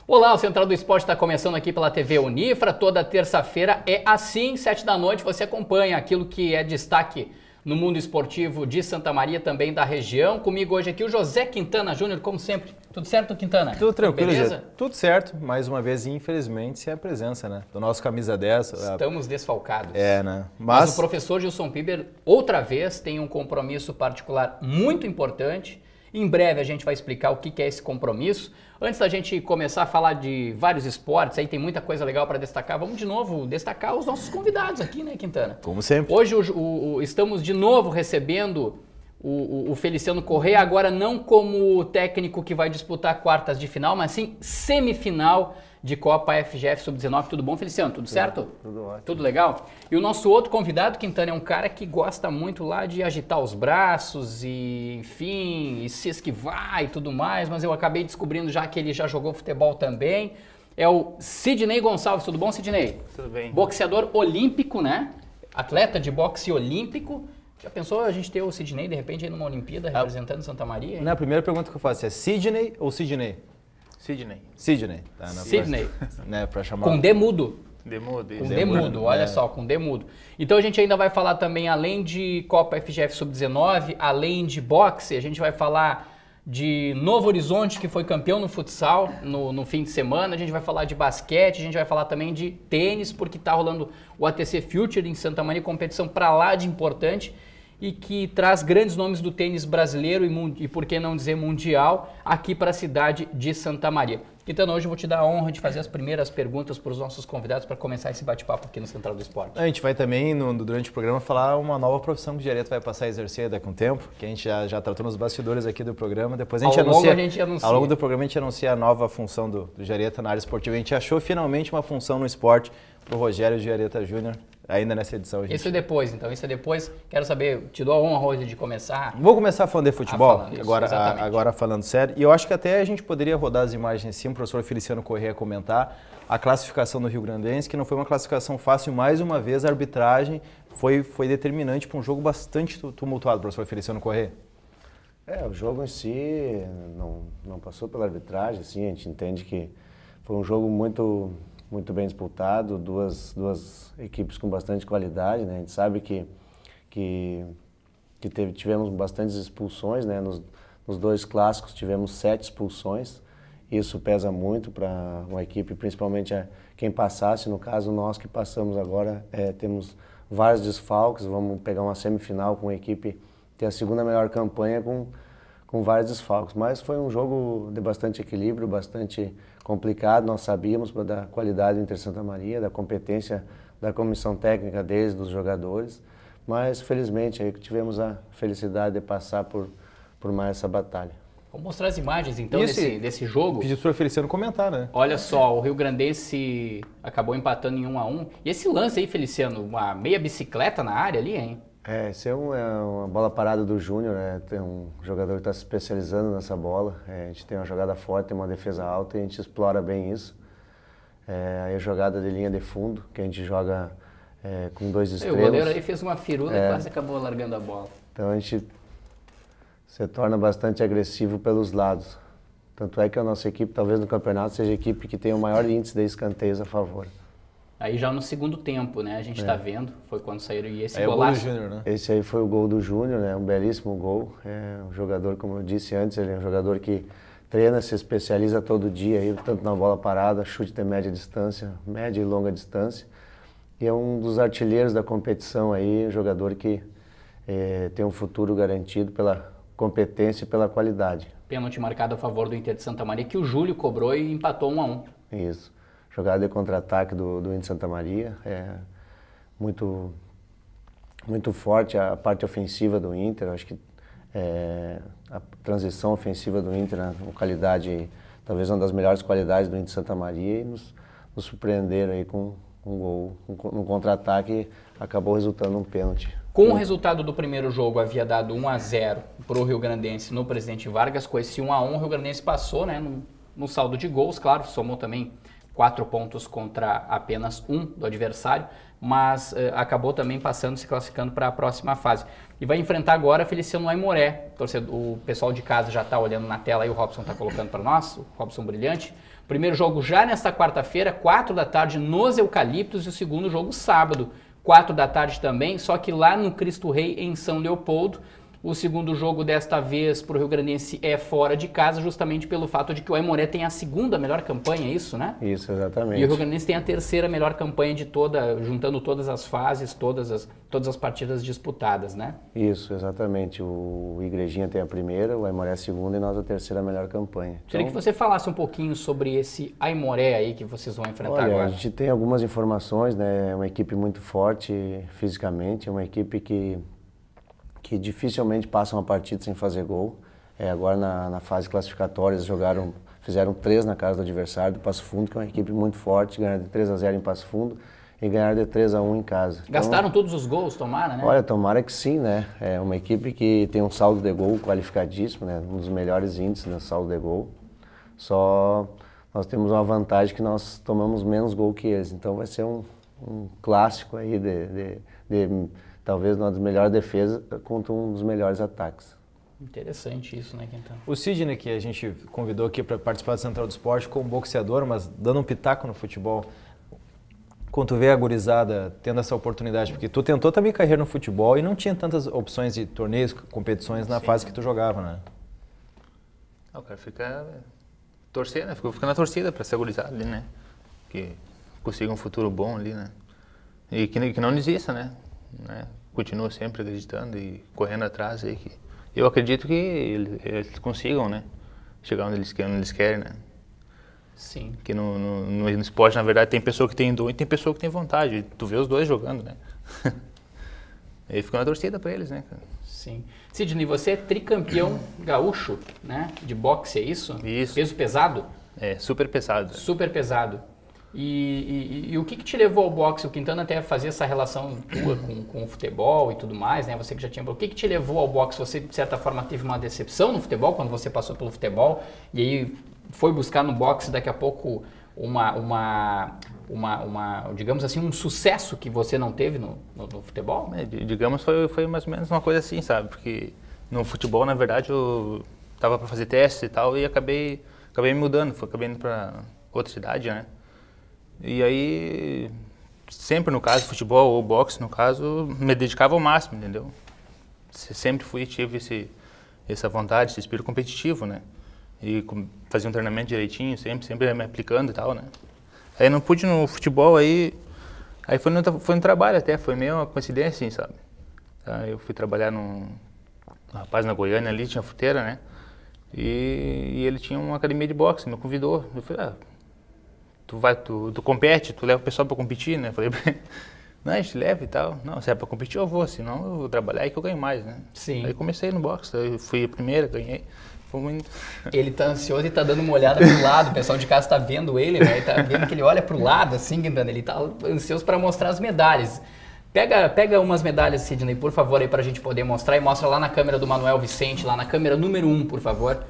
Olá, o Central do Esporte está começando aqui pela TV Unifra. Toda terça-feira é assim, 7 da noite, você acompanha aquilo que é destaque no mundo esportivo de Santa Maria, também da região. Comigo hoje aqui o José Quintana Júnior, como sempre. Tudo certo, Quintana? Tudo tranquilo, beleza? Tudo certo. Mais uma vez, infelizmente, sem a presença, né? Do nosso camisa 10. Estamos desfalcados. É, né? Mas o professor Gilson Piber, outra vez, tem um compromisso particular muito importante. Em breve a gente vai explicar o que é esse compromisso. Antes da gente começar a falar de vários esportes, aí tem muita coisa legal para destacar, vamos de novo destacar os nossos convidados aqui, né, Quintana? Como sempre. Hoje estamos de novo recebendo o Feliciano Correa, agora não como técnico que vai disputar quartas de final, mas sim semifinal de Copa FGF Sub-19. Tudo bom, Feliciano? Tudo certo? Tudo ótimo. Tudo legal? E o nosso outro convidado, Quintana, é um cara que gosta muito lá de agitar os braços e, enfim, e se esquivar e tudo mais, mas eu acabei descobrindo já que ele já jogou futebol também. É o Sidney Gonçalves. Tudo bom, Sidney? Tudo bem. Boxeador olímpico, né? Atleta de boxe olímpico. Já pensou a gente ter o Sidney, de repente, aí numa Olimpíada, representando Santa Maria? Na primeira pergunta que eu faço é Sidney ou Sidney? Sidney. Sidney. Tá, Sidney. Né, pra chamar... Com D mudo. Demudo. Com D mudo, olha só, com D mudo. Então a gente ainda vai falar também, além de Copa FGF Sub-19, além de boxe, a gente vai falar de Novo Horizonte, que foi campeão no futsal no fim de semana, a gente vai falar de basquete, a gente vai falar também de tênis, porque está rolando o ATC Future em Santa Maria, competição para lá de importante, e que traz grandes nomes do tênis brasileiro e por que não dizer mundial, aqui para a cidade de Santa Maria. Então hoje eu vou te dar a honra de fazer as primeiras perguntas para os nossos convidados para começar esse bate-papo aqui no Central do Esporte. A gente vai também, durante o programa, falar uma nova profissão que o Direto vai passar a exercer daqui a um tempo, que a gente já tratou nos bastidores aqui do programa. Depois a gente anuncia. Ao longo do programa a gente anuncia a nova função do Jareta na área esportiva. A gente achou finalmente uma função no esporte para o Rogério Jareta Júnior. Ainda nessa edição, gente. Isso é depois, então. Isso é depois. Quero saber, te dou a honra hoje de começar. Vou começar falando de futebol, isso, agora falando sério. E eu acho que até a gente poderia rodar as imagens sim, o professor Feliciano Correa comentar a classificação do Rio Grandense, que não foi uma classificação fácil. Mais uma vez, a arbitragem foi determinante para um jogo bastante tumultuado, professor Feliciano Correa. O jogo em si não passou pela arbitragem, assim, a gente entende que foi um jogo muito bem disputado, duas equipes com bastante qualidade, né? A gente sabe que tivemos bastantes expulsões, né? Nos dois clássicos tivemos 7 expulsões, isso pesa muito para uma equipe, principalmente quem passasse, no caso nós que passamos agora, temos vários desfalques, vamos pegar uma semifinal com a equipe que tem a segunda melhor campanha com vários desfalques, mas foi um jogo de bastante equilíbrio, bastante complicado, nós sabíamos da qualidade do Inter Santa Maria, da competência da comissão técnica deles, dos jogadores, mas felizmente aí tivemos a felicidade de passar por mais essa batalha. Vamos mostrar as imagens então desse jogo. Pedi para o Feliciano comentar, né? Olha só, o Rio Grandense acabou empatando em 1-1. E esse lance aí, Feliciano, uma meia bicicleta na área ali, hein? Isso é uma bola parada do Júnior, né? Tem um jogador que está se especializando nessa bola. A gente tem uma jogada forte, tem uma defesa alta e a gente explora bem isso. Aí a jogada de linha de fundo, que a gente joga com 2 extremos. O goleiro aí fez uma firula e quase acabou largando a bola. Então a gente se torna bastante agressivo pelos lados. Tanto é que a nossa equipe, talvez no campeonato, seja a equipe que tem o maior índice de escanteios a favor. Aí já no segundo tempo, né? A gente está vendo, foi quando saíram e esse golaço. É o gol do Júnior, né? Esse aí foi o gol do Júnior, né? Um belíssimo gol. Um jogador, como eu disse antes, ele é um jogador que treina, se especializa todo dia, aí, tanto na bola parada, chute de média distância, média e longa distância. E é um dos artilheiros da competição aí, um jogador que tem um futuro garantido pela competência e pela qualidade. Pênalti marcado a favor do Inter de Santa Maria, que o Júlio cobrou e empatou 1-1. Isso. Jogada de contra-ataque do Inter Santa Maria, muito forte a parte ofensiva do Inter, acho que a transição ofensiva do Inter, né, com qualidade, talvez uma das melhores qualidades do Inter Santa Maria, e nos surpreenderam aí com um gol, um contra-ataque, acabou resultando um pênalti. Com o resultado do primeiro jogo havia dado 1-0 para o Rio Grandense no Presidente Vargas, com esse 1-1 o Rio Grandense passou, né, no saldo de gols, claro, somou também 4 pontos contra apenas 1 do adversário, mas acabou também passando, se classificando para a próxima fase. E vai enfrentar agora Feliciano Aimoré. O pessoal de casa já está olhando na tela aí, o Robson está colocando para nós, o Robson Brilhante. Primeiro jogo já nesta quarta-feira, 4 da tarde nos Eucaliptos, e o segundo jogo sábado, 4 da tarde também, só que lá no Cristo Rei, em São Leopoldo. O segundo jogo desta vez para o Rio Grandense é fora de casa, justamente pelo fato de que o Aimoré tem a segunda melhor campanha, é isso, né? Isso, exatamente. E o Rio Grandense tem a terceira melhor campanha de toda, juntando todas as fases, todas as partidas disputadas, né? Isso, exatamente. O Igrejinha tem a primeira, o Aimoré a segunda e nós a terceira melhor campanha. Queria que você falasse um pouquinho sobre esse Aimoré aí que vocês vão enfrentar agora. A gente tem algumas informações, né? É uma equipe muito forte fisicamente, é uma equipe que dificilmente passa uma partida sem fazer gol. Agora na fase classificatória eles fizeram 3 na casa do adversário, do Passo Fundo, que é uma equipe muito forte, ganharam de 3-0 em Passo Fundo e ganharam de 3-1 em casa. Gastaram todos os gols, tomara, né? Olha, tomara que sim, né? É uma equipe que tem um saldo de gol qualificadíssimo, né? Um dos melhores índices no saldo de gol. Só nós temos uma vantagem que nós tomamos menos gol que eles, então vai ser um clássico aí de talvez uma das melhores defesas contra um dos melhores ataques. Interessante isso, né, Quintana? O Sidney, que a gente convidou aqui para participar do Central do Esporte como boxeador, mas dando um pitaco no futebol, quando tu vê a gurizada tendo essa oportunidade, porque tu tentou também carreira no futebol e não tinha tantas opções de torneios, competições na fase que tu jogava, né? O cara fica torcendo, né? Fica na torcida para essa gurizada ali, né? Que consiga um futuro bom ali, né? E que não desista, né? Continua sempre acreditando e correndo atrás aí, que eu acredito que eles consigam, né? Chegar onde eles querem, né? Sim. Que no esporte, na verdade, tem pessoa que tem dom e tem pessoa que tem vontade. Tu vê os dois jogando, né? E fica na torcida pra eles, né, cara? Sim. Sidney, você é tricampeão gaúcho, né? De boxe, é isso? Isso. Peso pesado? Super pesado. Super pesado. E o que te levou ao boxe? O Quintana até fazia essa relação tua com o futebol e tudo mais, né? Você que já tinha... O que te levou ao boxe? Você, de certa forma, teve uma decepção no futebol quando você passou pelo futebol e aí foi buscar no boxe daqui a pouco digamos assim, um sucesso que você não teve no futebol? Digamos, foi mais ou menos uma coisa assim, sabe? Porque no futebol, na verdade, eu tava para fazer testes e tal e acabei me mudando, acabei indo para outra cidade, né? E aí, sempre no caso, futebol ou boxe, no caso, me dedicava ao máximo, entendeu? Sempre tive essa vontade, esse espírito competitivo, né? E fazia um treinamento direitinho, sempre me aplicando e tal, né? Aí não pude no futebol, aí foi no trabalho até, foi meio uma coincidência, assim, sabe? Aí eu fui trabalhar num rapaz na Goiânia ali, tinha fruteira, né? E ele tinha uma academia de boxe, me convidou. Eu falei, tu compete, tu leva o pessoal pra competir, né? Falei, não, a gente leva e tal. Não, se é pra competir eu vou, senão eu vou trabalhar e que eu ganho mais, né? Sim. Aí comecei no boxe, aí fui a primeira, ganhei. Foi muito... Ele tá ansioso e tá dando uma olhada pro lado, o pessoal de casa tá vendo ele, né? Tá vendo que ele olha pro lado, assim, ele tá ansioso para mostrar as medalhas. Pega umas medalhas, Sidney, por favor, aí pra gente poder mostrar e mostra lá na câmera do Manuel Vicente, lá na câmera número 1, por favor.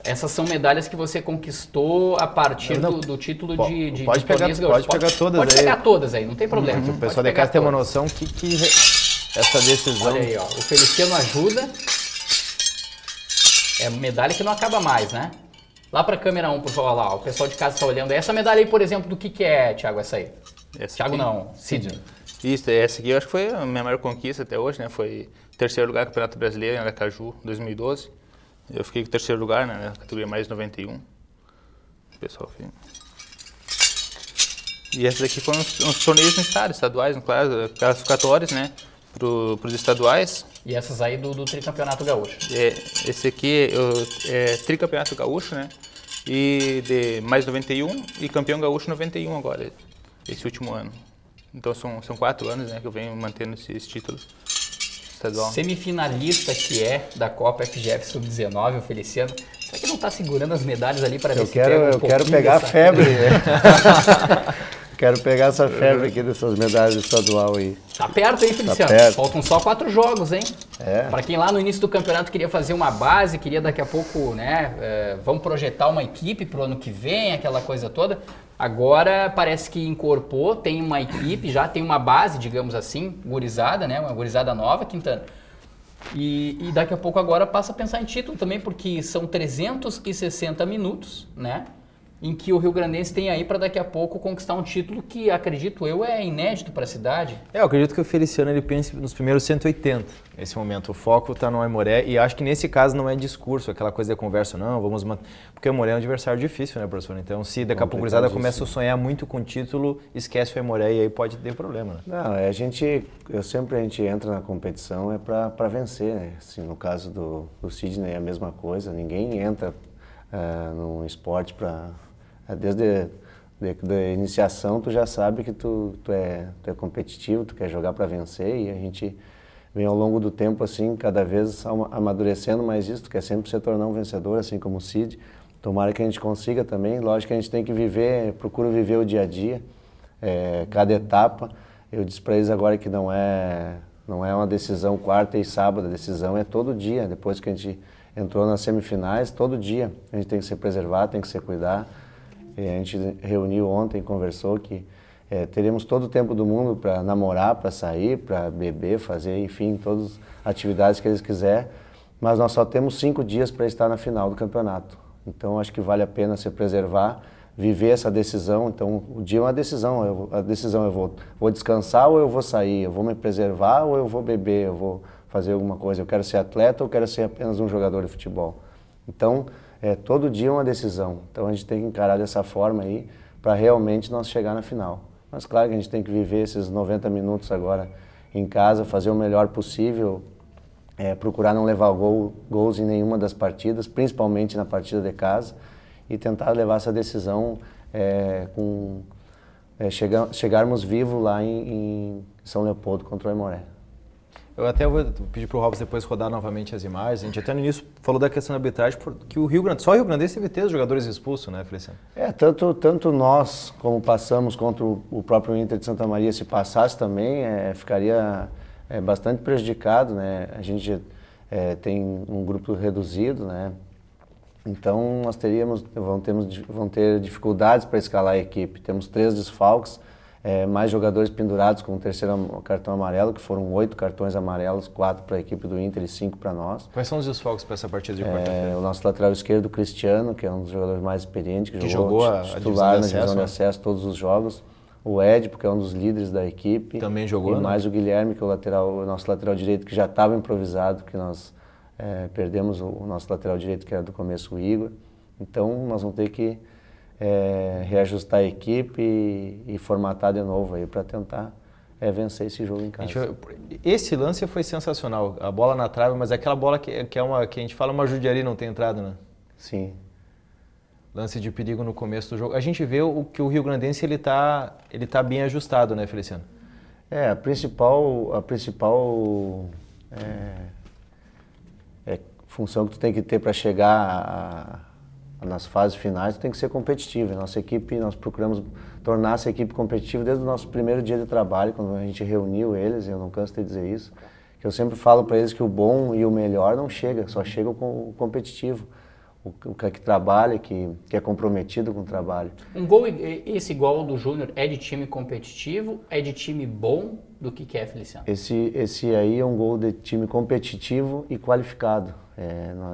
Essas são medalhas que você conquistou a partir do título de pode pegar todas pode aí. pegar todas aí, não tem problema. O pessoal de casa tem uma noção que essa decisão... Olha aí, ó, o Feliciano ajuda. É medalha que não acaba mais, né? Lá pra câmera 1, por favor, lá, ó, o pessoal de casa está olhando. Essa medalha aí, por exemplo, do que é, Thiago, essa aí? Thiago não, Sidney. Isso, essa aqui eu acho que foi a minha maior conquista até hoje, né? Foi terceiro lugar no Campeonato Brasileiro em Aracaju, 2012. Eu fiquei com terceiro lugar, né, na categoria mais 91. O pessoal fez. E esses aqui foram uns torneios no estado, estaduais, no caso, classificatórios, né, para os estaduais. E essas aí do tricampeonato gaúcho? Esse aqui é tricampeonato gaúcho, né, e de mais 91 e campeão gaúcho 91 agora, esse último ano. Então são 4 anos, né, que eu venho mantendo esses títulos. Estadual. Semifinalista que é da Copa FGF Sub-19, o Feliciano. Será que não está segurando as medalhas ali para ver se pega Eu quero pegar a febre, né? Quero pegar essa febre aqui dessas medalhas estadual aí. Tá perto, hein, Feliciano? Tá perto. Faltam só 4 jogos, hein? É. Para quem lá no início do campeonato queria fazer uma base, queria daqui a pouco, né, vamos projetar uma equipe pro ano que vem, aquela coisa toda. Agora parece que incorporou, tem uma equipe, já tem uma base, digamos assim, gurizada, né? Uma gurizada nova, Quintana. E daqui a pouco agora passa a pensar em título também, porque são 360 minutos, né? em que o Rio Grandense tem aí para daqui a pouco conquistar um título que, acredito eu, é inédito para a cidade. Eu acredito que o Feliciano ele pense nos primeiros 180. Nesse momento, o foco está no Aimoré e acho que nesse caso não é discurso, aquela coisa de conversa, não, vamos manter. Porque o Aimoré é um adversário difícil, né, professor? Então, se daqui a pouco a gurizada começa a sonhar muito com o título, esquece o Aimoré e aí pode ter problema, né? Não, a gente entra na competição é para vencer, né? Assim, no caso do Sidney é a mesma coisa, ninguém entra num esporte para... Desde a iniciação tu já sabe que tu é competitivo, tu quer jogar para vencer e a gente vem ao longo do tempo assim, cada vez amadurecendo mais isso, tu quer sempre se tornar um vencedor, assim como o Cid. Tomara que a gente consiga também, lógico que a gente tem que procuro viver o dia a dia, cada etapa. Eu disse para eles agora que não é uma decisão quarta e sábado, a decisão é todo dia, depois que a gente entrou nas semifinais, todo dia a gente tem que se preservar, tem que se cuidar. A gente reuniu ontem, conversou que teremos todo o tempo do mundo para namorar, para sair, para beber, fazer, enfim, todas as atividades que eles quiserem, mas nós só temos 5 dias para estar na final do campeonato. Então, acho que vale a pena se preservar, viver essa decisão. Então, o dia é uma decisão. A decisão eu vou descansar ou eu vou sair, eu vou me preservar ou eu vou beber, eu vou fazer alguma coisa. Eu quero ser atleta ou eu quero ser apenas um jogador de futebol. Então, todo dia é uma decisão. Então, a gente tem que encarar dessa forma aí para realmente nós chegar na final. Mas, claro que a gente tem que viver esses 90 minutos agora em casa, fazer o melhor possível, procurar não levar gols em nenhuma das partidas, principalmente na partida de casa, e tentar levar essa decisão chegarmos vivos lá em São Leopoldo contra o Aimoré. Eu até vou pedir para o Robson depois rodar novamente as imagens. A gente até no início falou da questão da arbitragem, porque só o Rio Grandense teve 3 jogadores expulsos, né, Feliciano? Tanto nós, como passamos contra o próprio Inter de Santa Maria, se passasse também, ficaria bastante prejudicado, né? A gente tem um grupo reduzido, né? Então nós vão ter dificuldades para escalar a equipe. Temos 3 desfalques, mais jogadores pendurados com o 3º cartão amarelo, que foram 8 cartões amarelos, 4 para a equipe do Inter e 5 para nós. Quais são os desfalques para essa partida de quarta-feira? O nosso lateral esquerdo, Cristiano, que é um dos jogadores mais experientes, que jogou titular na divisão de acesso todos os jogos. O Ed, porque é um dos líderes da equipe. Também jogou, e mais o Guilherme, que é o nosso lateral direito, que já estava improvisado, que nós perdemos o nosso lateral direito, que era do começo o Igor. Então nós vamos ter que reajustar a equipe e formatar de novo aí para tentar vencer esse jogo em casa. Esse lance foi sensacional, a bola na trave, mas é aquela bola que a gente fala uma judiaria, não tem entrada, né? Sim. Lance de perigo no começo do jogo. A gente vê que o Rio Grandense ele tá bem ajustado, né, Feliciano? A principal função que tu tem que ter para chegar nas fases finais, tu tem que ser competitivo. Nossa equipe, nós procuramos tornar essa equipe competitiva desde o nosso primeiro dia de trabalho, quando a gente reuniu eles, eu não canso de dizer isso, que eu sempre falo para eles que o bom e o melhor não chega, só chega com o competitivo. O que trabalha, que é comprometido com o trabalho. Um gol esse igual ao do Júnior é de time competitivo, é de time bom? Do que é, Feliciano? Esse aí é um gol de time competitivo e qualificado.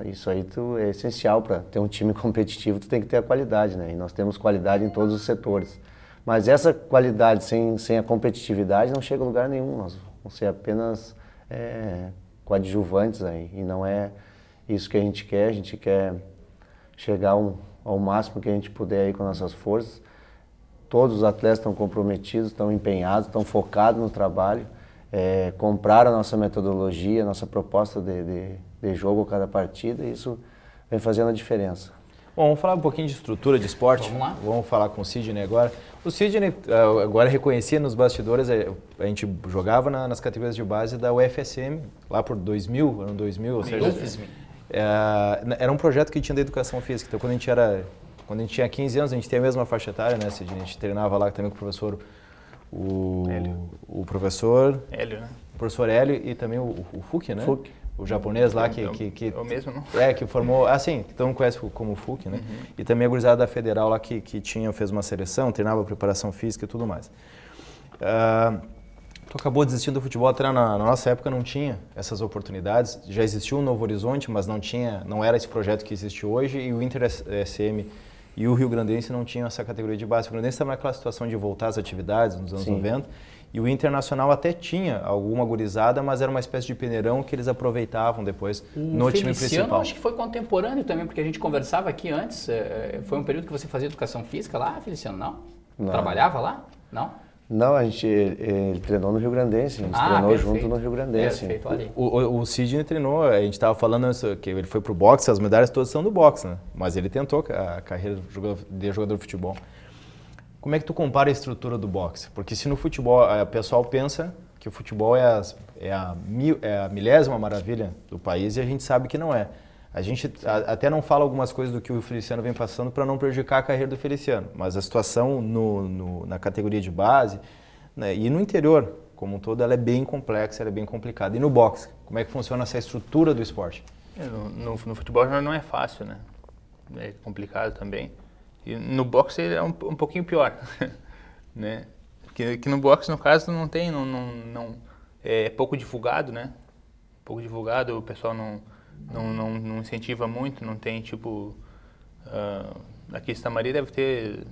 Isso aí é essencial para ter um time competitivo, tu tem que ter a qualidade, né? E nós temos qualidade em todos os setores. Mas essa qualidade sem a competitividade não chega a lugar nenhum. Nós vamos ser apenas coadjuvantes aí. E não é isso que a gente quer chegar ao máximo que a gente puder aí com nossas forças. Todos os atletas estão comprometidos, estão empenhados, estão focados no trabalho, compraram a nossa metodologia, a nossa proposta de jogo a cada partida, e isso vem fazendo a diferença. Bom, vamos falar um pouquinho de estrutura de esporte. Vamos lá. Vamos falar com o Sidney agora. O Sidney agora reconhecia nos bastidores, a gente jogava nas categorias de base da UFSM, lá por 2000, ano 2000, ou seja... Era um projeto que tinha da educação física, então quando a gente tinha 15 anos, a gente tem a mesma faixa etária, né, Sidney? A gente treinava lá também com o professor o professor Hélio, né? O professor Hélio e também o Fuki, né? Fuki. O japonês lá que é o mesmo, não? que formou, então conhece como Fuki, né? Uhum. E também a gurizada da Federal lá que fez uma seleção, treinava preparação física e tudo mais. Tu acabou desistindo do futebol, até na nossa época não tinha essas oportunidades, já existiu o Novo Horizonte, mas não era esse projeto que existe hoje, e o Inter SM e o Rio Grandense não tinha essa categoria de base. O Rio Grandense estava naquela situação de voltar às atividades nos anos 90, e o Internacional até tinha alguma gurizada, mas era uma espécie de peneirão que eles aproveitavam depois no time principal. Acho que foi contemporâneo também, porque a gente conversava aqui antes, foi um período que você fazia educação física lá, Feliciano, não? Trabalhava lá? Não? Não, ele treinou no Rio Grandense, a gente treinou junto no Rio Grandense. Perfeito, olha aí. O Sidney treinou, a gente estava falando que ele foi pro boxe, as medalhas todas são do boxe, né? Mas ele tentou a carreira de jogador de futebol. Como é que tu compara a estrutura do boxe? Porque se no futebol, o pessoal pensa que o futebol é a milésima maravilha do país e a gente sabe que não é. A gente até não fala algumas coisas do que o Feliciano vem passando para não prejudicar a carreira do Feliciano, mas a situação na categoria de base, né, e no interior como um todo, ela é bem complexa, ela é bem complicada. E no boxe, como é que funciona essa estrutura do esporte? No futebol não é fácil, né? É complicado também. E no boxe é um pouquinho pior, né? Que no boxe, no caso, não é pouco divulgado, né? Pouco divulgado, o pessoal não incentiva muito, não tem tipo... aqui em Santa deve ter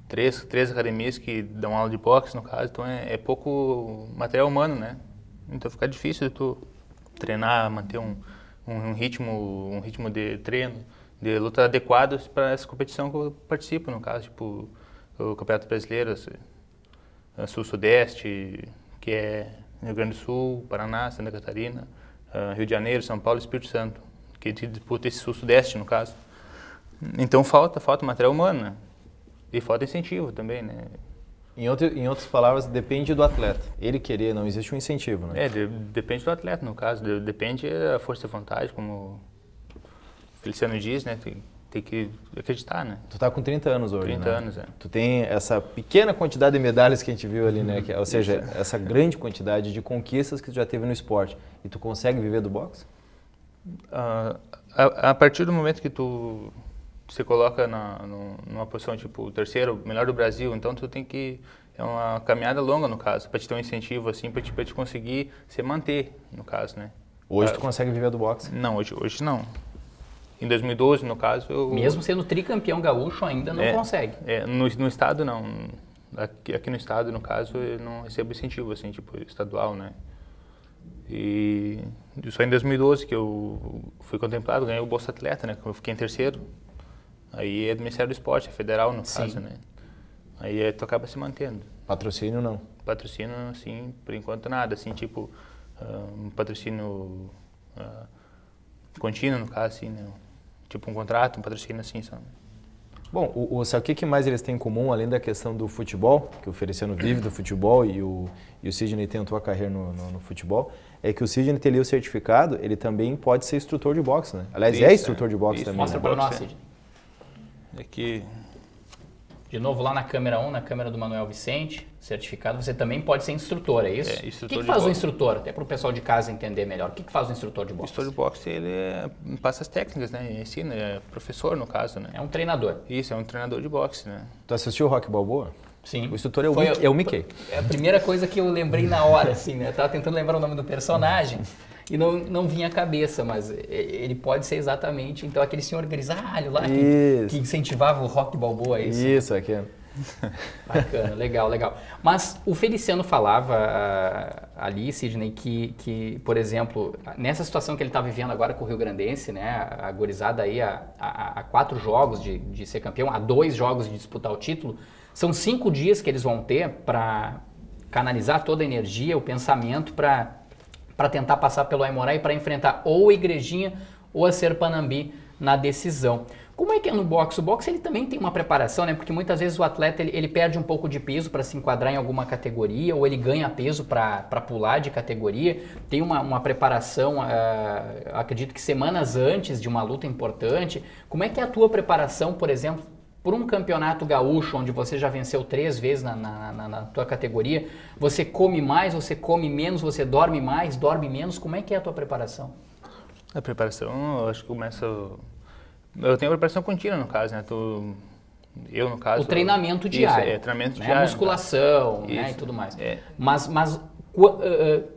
três academias que dão aula de boxe, no caso, então é pouco material humano, né? Então fica difícil de tu treinar, manter um ritmo de treino, de luta adequado para essa competição que eu participo, no caso, tipo o Campeonato Brasileiro, Sul-Sudeste, que é Rio Grande do Sul, Paraná, Santa Catarina, Rio de Janeiro, São Paulo e Espírito Santo, que disputa esse Sul-Sudeste, no caso. Então falta material humano, né? E falta incentivo também, né? Em outras palavras, depende do atleta. Ele querer, não existe um incentivo, né? Depende do atleta, no caso. Depende da força de vontade, como o Feliciano diz, né? Tem que acreditar, né? Tu tá com 30 anos hoje, 30 anos, é. Tu tem essa pequena quantidade de medalhas que a gente viu ali, né? Ou seja, essa grande quantidade de conquistas que tu já teve no esporte. E tu consegue viver do boxe? A partir do momento que tu se coloca numa posição tipo o terceiro melhor do Brasil, então tu tem que... É uma caminhada longa, no caso, para te ter um incentivo, assim, para te conseguir se manter, no caso, né? Hoje tu consegue viver do boxe? Não, hoje não. Em 2012, no caso, eu... Mesmo sendo tricampeão gaúcho, ainda não consegue? No estado, não. Aqui no estado, no caso, eu não recebo incentivo, assim, tipo, estadual, né? E só em 2012 que eu fui contemplado, ganhei o Bolsa Atleta, né? Eu fiquei em terceiro. Aí é do Ministério do Esporte, é federal, no caso, né? Aí tu acaba se mantendo. Patrocínio, não? Patrocínio, assim, por enquanto nada, assim, tipo, um patrocínio contínuo, no caso, assim, né? Tipo um contrato, um patrocínio assim, sabe? Bom, sabe o que mais eles têm em comum, além da questão do futebol, que o Feliciano vive do futebol e o Sidney tentou a carreira no futebol, é que o Sidney teria o certificado, ele também pode ser instrutor de boxe, né? Aliás, é instrutor de boxe também. Mostra para nós, Sidney. Aqui. De novo, lá na câmera 1, na câmera do Manuel Vicente, certificado, você também pode ser instrutor, é isso? Instrutor. O que faz o instrutor? Até para o pessoal de casa entender melhor. O que faz o instrutor de boxe? O instrutor de boxe, ele passa as técnicas, né? Ensina, é professor, no caso, né? É um treinador. Isso, é um treinador de boxe, né? Tu assistiu o Rock Balboa? Sim. O instrutor é o Mickey. É a primeira coisa que eu lembrei na hora, assim, né? Eu tava tentando lembrar o nome do personagem e não vinha à cabeça, mas ele pode ser exatamente, então, aquele senhor grisalho lá que incentivava o Rock Balboa, é isso? Isso, aqui. Bacana, legal. Mas o Feliciano falava ali, Sidney, que, por exemplo, nessa situação que ele está vivendo agora com o Rio Grandense, né, a gurizada aí a 4 jogos de ser campeão, a 2 jogos de disputar o título, são 5 dias que eles vão ter para canalizar toda a energia, o pensamento para tentar passar pelo Aimoré e para enfrentar ou a Igrejinha ou a Serpanambi na decisão. Como é que é no boxe? O boxe ele também tem uma preparação, né? Porque muitas vezes o atleta ele perde um pouco de peso para se enquadrar em alguma categoria ou ele ganha peso para pular de categoria. Tem uma preparação, acredito que semanas antes de uma luta importante. Como é que é a tua preparação, por exemplo, por um campeonato gaúcho onde você já venceu 3 vezes na tua categoria? Você come mais, você come menos, você dorme mais, dorme menos? Como é que é a tua preparação? A preparação, eu acho que começa... Eu tenho a preparação contínua, no caso, né? Eu, no caso... O treinamento diário. Treinamento né? diário. A musculação, né? E tudo mais. Mas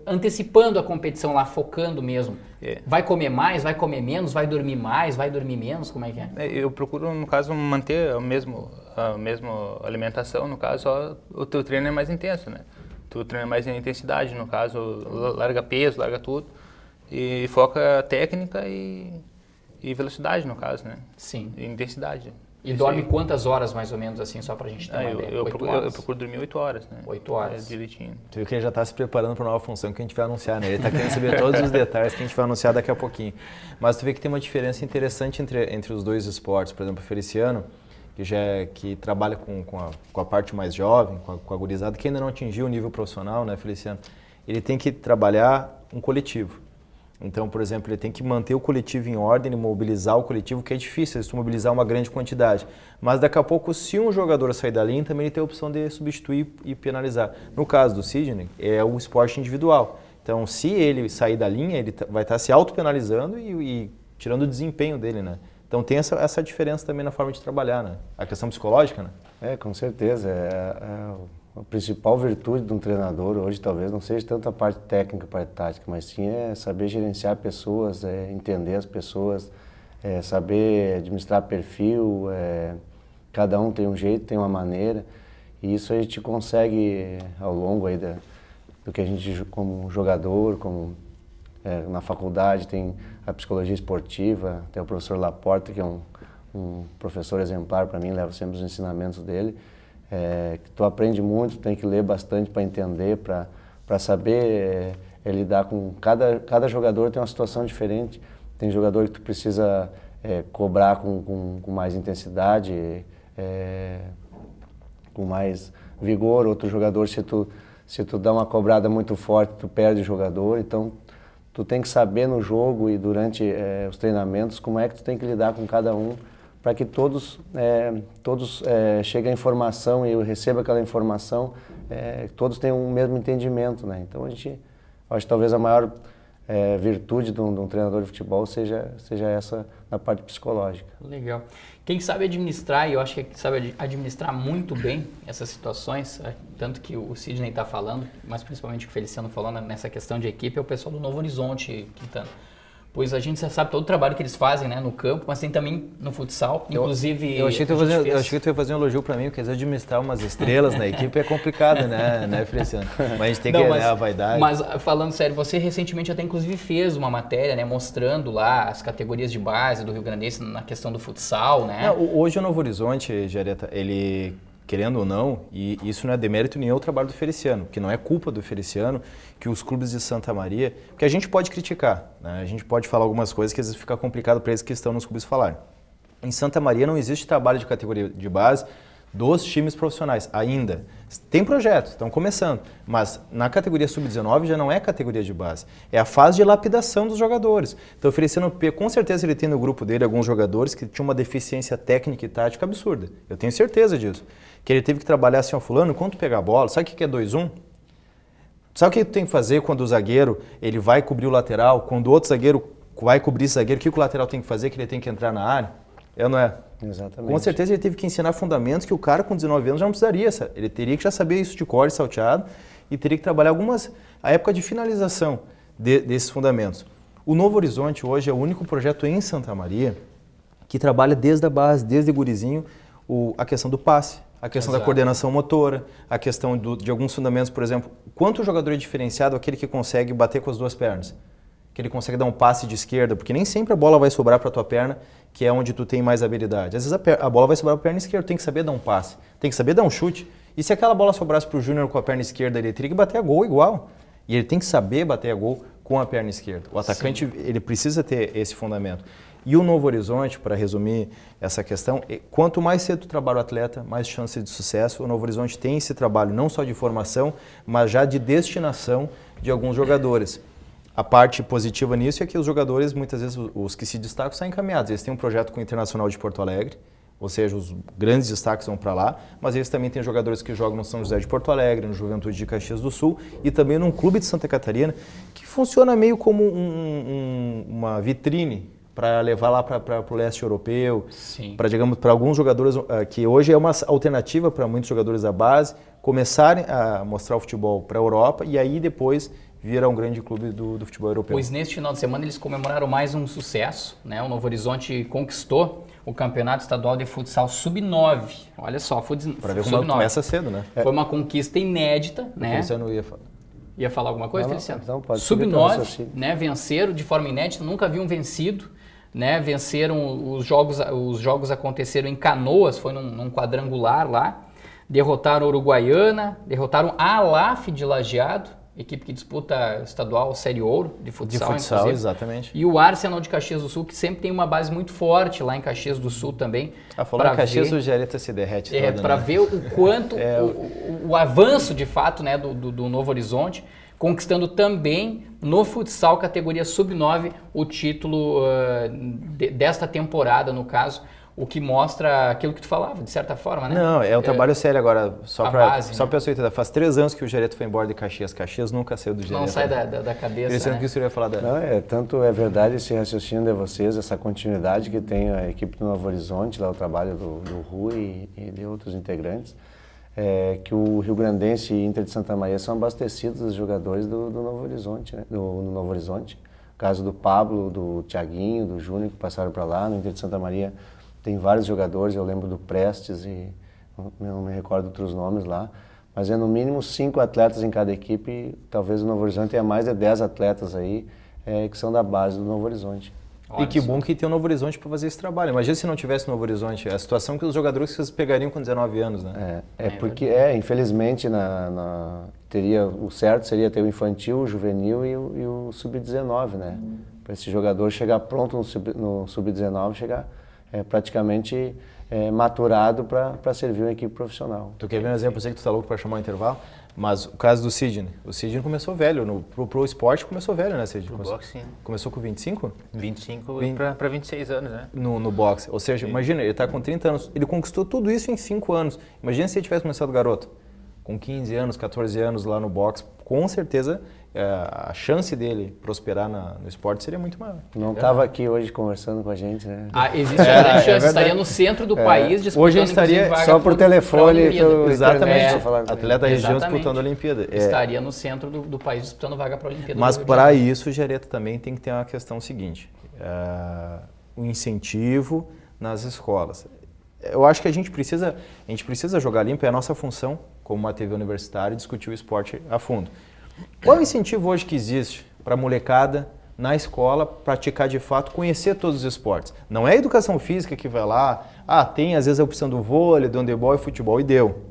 antecipando a competição lá, focando mesmo. Vai comer mais, vai comer menos, vai dormir mais, vai dormir menos, como é que é? Eu procuro, no caso, manter a mesma alimentação, no caso, só o teu treino é mais intenso, né? Tu treina mais em intensidade, no caso, larga peso, larga tudo, e foca técnica e velocidade, no caso, né? Sim. E intensidade. E dorme quantas horas, mais ou menos, assim, só pra gente ter uma ideia? Eu procuro dormir 8 horas, né? 8 horas. Direitinho. Tu viu que ele já tá se preparando para uma nova função que a gente vai anunciar, né? Ele tá querendo saber todos os detalhes que a gente vai anunciar daqui a pouquinho. Mas tu vê que tem uma diferença interessante entre os dois esportes. Por exemplo, o Feliciano, que trabalha com a parte mais jovem, com a gurizada, que ainda não atingiu o nível profissional, né, Feliciano? Ele tem que trabalhar um coletivo. Então, por exemplo, ele tem que manter o coletivo em ordem, mobilizar o coletivo, que é difícil, se mobilizar uma grande quantidade. Mas daqui a pouco, se um jogador sair da linha, também ele tem a opção de substituir e penalizar. No caso do Sidney, é o esporte individual. Então, se ele sair da linha, ele vai estar se auto-penalizando e tirando o desempenho dele, né? Então tem essa diferença também na forma de trabalhar, né? A questão psicológica, né? Com certeza. A principal virtude de um treinador hoje talvez não seja tanto a parte técnica, a parte tática, mas sim é saber gerenciar pessoas, entender as pessoas, saber administrar perfil, cada um tem um jeito, tem uma maneira, e isso a gente consegue ao longo aí do que a gente como jogador, na faculdade tem a psicologia esportiva, tem o professor Laporta, que é um professor exemplar para mim, levo sempre os ensinamentos dele, que tu aprende muito, tem que ler bastante para entender, para saber lidar com... Cada jogador tem uma situação diferente. Tem jogador que tu precisa cobrar com mais intensidade, com mais vigor. Outro jogador, se tu dá uma cobrada muito forte, tu perde o jogador. Então, tu tem que saber no jogo e durante os treinamentos como é que tu tem que lidar com cada um, para que todos cheguem a informação e eu receba aquela informação, todos tenham o mesmo entendimento, né? Então acho que talvez a maior virtude de um treinador de futebol seja essa na parte psicológica. Legal. Quem sabe administrar, e eu acho que sabe administrar muito bem essas situações, tanto que o Sidney está falando, mas principalmente o Feliciano falando nessa questão de equipe, é o pessoal do Novo Horizonte, Quintana. Pois a gente já sabe todo o trabalho que eles fazem, né, no campo, mas tem também no futsal, inclusive... Eu achei que tu ia fazer um elogio para mim, porque às vezes administrar umas estrelas na equipe é complicado, né, Feliciano? Mas a gente tem que a vaidade. Mas falando sério, você recentemente até inclusive fez uma matéria, né, mostrando lá as categorias de base do Rio Grandense na questão do futsal, né? Não, hoje o Novo Horizonte, Jareta, ele... querendo ou não, e isso não é demérito nenhum ao trabalho do Feliciano, que não é culpa do Feliciano, que os clubes de Santa Maria, porque a gente pode criticar, né? A gente pode falar algumas coisas que às vezes fica complicado para eles que estão nos clubes falarem. Em Santa Maria não existe trabalho de categoria de base dos times profissionais ainda. Tem projetos, estão começando, mas na categoria sub-19 já não é categoria de base, é a fase de lapidação dos jogadores. Então o Feliciano, com certeza ele tem no grupo dele alguns jogadores que tinham uma deficiência técnica e tática absurda, eu tenho certeza disso. Que ele teve que trabalhar assim, ó, fulano, quando tu pegar a bola, sabe o que é 2-1? Sabe o que tu tem que fazer quando o zagueiro ele vai cobrir o lateral, quando o outro zagueiro vai cobrir esse zagueiro, o que o lateral tem que fazer, que ele tem que entrar na área? É ou não é? Exatamente. Com certeza ele teve que ensinar fundamentos que o cara com 19 anos já não precisaria. Ele teria que já saber isso de cor e salteado e teria que trabalhar a época de finalização desses fundamentos. O Novo Horizonte hoje é o único projeto em Santa Maria que trabalha desde a base, desde gurizinho, a questão do passe, a questão da coordenação motora, a questão de alguns fundamentos, por exemplo, quanto o jogador é diferenciado aquele que consegue bater com as duas pernas, que ele consegue dar um passe de esquerda, porque nem sempre a bola vai sobrar para a tua perna, que é onde tu tem mais habilidade. Às vezes a bola vai sobrar para a perna esquerda, tem que saber dar um passe, tem que saber dar um chute. E se aquela bola sobrasse para o Júnior com a perna esquerda, ele teria que bater a gol igual. E ele tem que saber bater a gol com a perna esquerda. O atacante, ele precisa ter esse fundamento. E o Novo Horizonte, para resumir essa questão, quanto mais cedo tu trabalha o atleta, mais chance de sucesso. O Novo Horizonte tem esse trabalho não só de formação, mas já de destinação de alguns jogadores. A parte positiva nisso é que os jogadores, muitas vezes, os que se destacam, saem encaminhados. Eles têm um projeto com o Internacional de Porto Alegre, ou seja, os grandes destaques vão para lá, mas eles também têm jogadores que jogam no São José de Porto Alegre, no Juventude de Caxias do Sul e também num clube de Santa Catarina, que funciona meio como uma vitrine para levar lá para o leste europeu, para alguns jogadores, que hoje é uma alternativa para muitos jogadores da base, começarem a mostrar o futebol para a Europa e aí depois vir a um grande clube do futebol europeu. Pois neste final de semana eles comemoraram mais um sucesso, né? O Novo Horizonte conquistou o Campeonato Estadual de Futsal Sub-9. Olha só, para ver como começa cedo, né? Foi uma conquista inédita, né? Você não ia falar. Ia falar alguma coisa, Feliciano? Não, pode Sub-9, né? Venceram de forma inédita, nunca haviam vencido, né? Venceram os jogos aconteceram em Canoas, foi num quadrangular lá. Derrotaram a Uruguaiana, derrotaram a Alaf de Lajeado, equipe que disputa estadual Série Ouro de futsal, inclusive. Exatamente. E o Arsenal de Caxias do Sul, que sempre tem uma base muito forte lá em Caxias do Sul também. Falando em Caxias, o Jareta se derrete todo, para né? ver o quanto, o avanço de fato, né, do Novo Horizonte, conquistando também no futsal categoria Sub-9 o título desta temporada, no caso, o que mostra aquilo que tu falava, de certa forma, né? Não, é um trabalho sério agora, só para né? a pessoa entender. Faz 3 anos que o Jareta foi embora de Caxias. Caxias nunca saiu do Jareta. Não sai da cabeça, né? Que você ia falar da... Não, tanto é verdade esse raciocínio de vocês, essa continuidade que tem a equipe do Novo Horizonte, lá o trabalho do Rui e de outros integrantes, que o Rio Grandense e Inter de Santa Maria são abastecidos dos jogadores do Novo Horizonte, né? do Novo Horizonte. O caso do Pablo, do Thiaguinho, do Júnior, que passaram para lá, no Inter de Santa Maria. Tem vários jogadores, eu lembro do Prestes e não me recordo outros nomes lá, mas é no mínimo 5 atletas em cada equipe, talvez o Novo Horizonte tenha mais de 10 atletas aí que são da base do Novo Horizonte. E que bom que tem o Novo Horizonte para fazer esse trabalho. Imagina se não tivesse o Novo Horizonte, a situação que os jogadores vocês pegariam com 19 anos, né? Porque, infelizmente, teria, o certo seria ter o infantil, o juvenil e o sub-19, né? Para esse jogador chegar pronto no sub-19, chegar praticamente maturado para servir uma equipe profissional. Tu quer ver um exemplo? Eu sei que tu tá louco para chamar um intervalo, mas o caso do Sidney. O Sidney começou velho, pro esporte começou velho, né, Sidney? No boxe, sim. Começou com 25? 25 para 26 anos, né? No boxe. Ou seja, imagina, ele tá com 30 anos, ele conquistou tudo isso em 5 anos. Imagina se ele tivesse começado garoto, com 15 anos, 14 anos lá no boxe, com certeza a chance dele prosperar no esporte seria muito maior. Não estava aqui hoje conversando com a gente, né? Existe a grande chance, estaria no centro do país disputando. Hoje estaria só por telefone. Exatamente, atleta da região disputando a Olimpíada. Estaria no centro do país disputando vaga para a Olimpíada. Mas para isso, o Jareta também tem que ter uma questão seguinte, o incentivo nas escolas. Eu acho que a gente precisa jogar limpo, é a nossa função, como uma TV universitária, discutir o esporte a fundo. Qual é o incentivo hoje que existe para a molecada na escola praticar de fato, conhecer todos os esportes? Não é a educação física que vai lá, tem às vezes a opção do vôlei, do handebol e futebol e deu.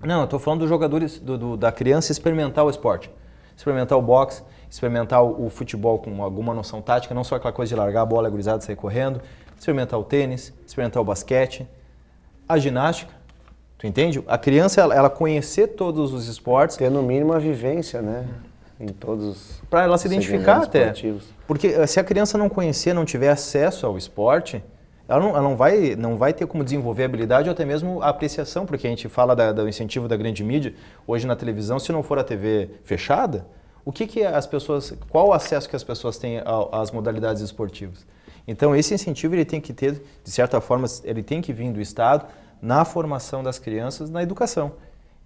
Não, eu estou falando dos jogadores, da criança experimentar o esporte, experimentar o boxe, experimentar o futebol com alguma noção tática, não só aquela coisa de largar a bola, gurizada, sair correndo, experimentar o tênis, experimentar o basquete, a ginástica. Tu entende? A criança, ela conhecer todos os esportes. Ter no mínimo a vivência, né? Em todos os para ela se identificar até. Porque se a criança não conhecer, não tiver acesso ao esporte, ela não vai ter como desenvolver a habilidade ou até mesmo a apreciação, porque a gente fala do incentivo da grande mídia. Hoje na televisão, se não for a TV fechada, qual o acesso que as pessoas têm às modalidades esportivas? Então esse incentivo ele tem que ter, de certa forma, ele tem que vir do Estado, na formação das crianças, na educação.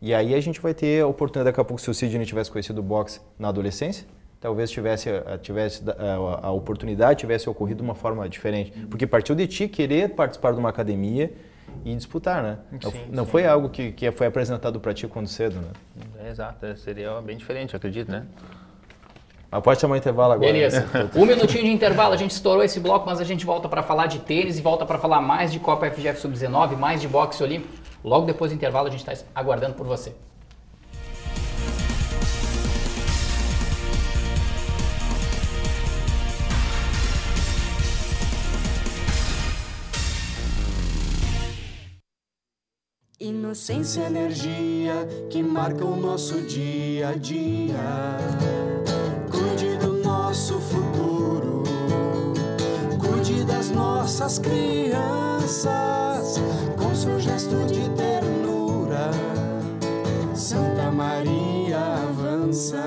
E aí a gente vai ter a oportunidade, daqui a pouco, se o Sidney tivesse conhecido o boxe na adolescência, talvez tivesse a oportunidade, tivesse ocorrido de uma forma diferente. Porque partiu de ti querer participar de uma academia e disputar, né? Não foi algo que foi apresentado para ti quando cedo, né? Exato, seria bem diferente, eu acredito, né? Mas pode chamar o intervalo agora. Beleza. 1 minutinho de intervalo, a gente estourou esse bloco, mas a gente volta para falar de tênis e volta para falar mais de Copa FGF Sub-19, mais de boxe olímpico. Logo depois do intervalo a gente está aguardando por você. Inocência, energia que marca o nosso dia a dia. Cuide do nosso futuro, cuide das nossas crianças, com seu gesto de ternura, Santa Maria avança.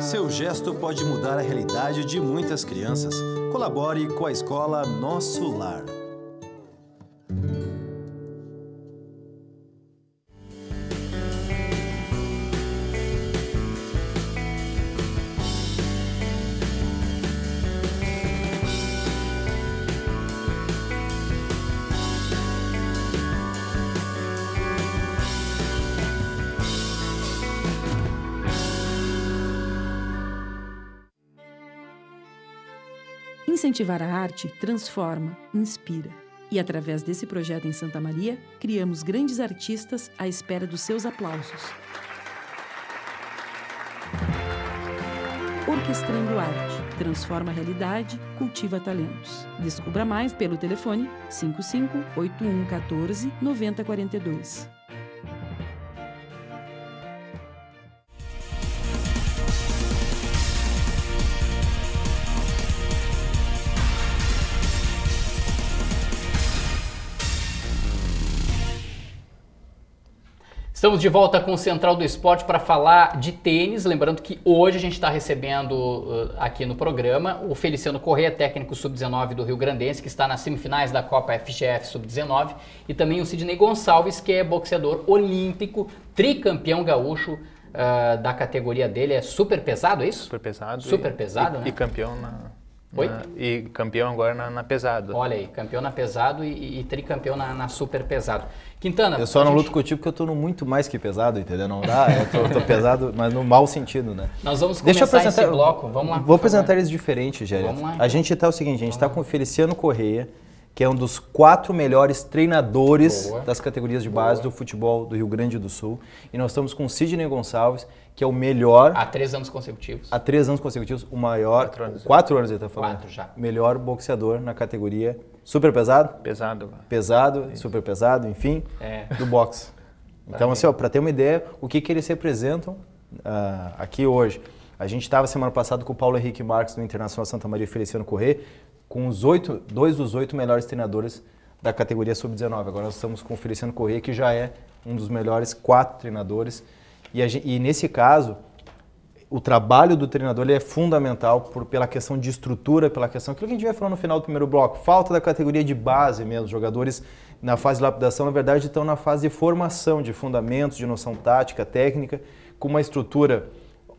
Seu gesto pode mudar a realidade de muitas crianças. Colabore com a Escola Nosso Lar. Incentivar a arte transforma, inspira. E através desse projeto em Santa Maria, criamos grandes artistas à espera dos seus aplausos. Orquestrando Arte. Transforma a realidade, cultiva talentos. Descubra mais pelo telefone 55 8114 9042. Estamos de volta com o Central do Esporte para falar de tênis. Lembrando que hoje a gente está recebendo aqui no programa o Feliciano Corrêa, técnico sub-19 do Rio Grandense, que está nas semifinais da Copa FGF sub-19, e também o Sidney Gonçalves, que é boxeador olímpico, tricampeão gaúcho da categoria dele. É super pesado, é isso? Super pesado. Super pesado, né? E campeão e campeão agora na pesado. Olha aí, campeão na pesado e tricampeão na super pesado. Quintana... Eu só não luto contigo porque eu tô no muito mais que pesado, entendeu? Não dá, eu tô pesado, mas no mau sentido, né? Nós vamos começar esse bloco, vamos lá. Vou apresentar eles diferentes, Gério. Vamos lá. A gente tá o seguinte, a gente tá com o Feliciano Corrêa, que é um dos 4 melhores treinadores das categorias de base do futebol do Rio Grande do Sul. E nós estamos com o Sidney Gonçalves, que é o melhor... Há 3 anos consecutivos. Há 3 anos consecutivos, o maior... 4 anos ele tá falando. 4 já. Melhor boxeador na categoria super pesado? Pesado. Pesado, super pesado, enfim, do boxe. Então, assim, para ter uma ideia, o que eles representam aqui hoje. A gente estava semana passada com o Paulo Henrique Marques do Internacional Santa Maria e Feliciano Corrêa, com os 2 dos 8 melhores treinadores da categoria sub-19. Agora nós estamos com o Feliciano Corrêa, que já é um dos melhores 4 treinadores. E nesse caso, o trabalho do treinador ele é fundamental pela questão de estrutura, pela questão, aquilo que a gente vai falando no final do primeiro bloco, falta da categoria de base mesmo. Os jogadores na fase de lapidação, na verdade, estão na fase de formação, de fundamentos, de noção tática, técnica, com uma estrutura...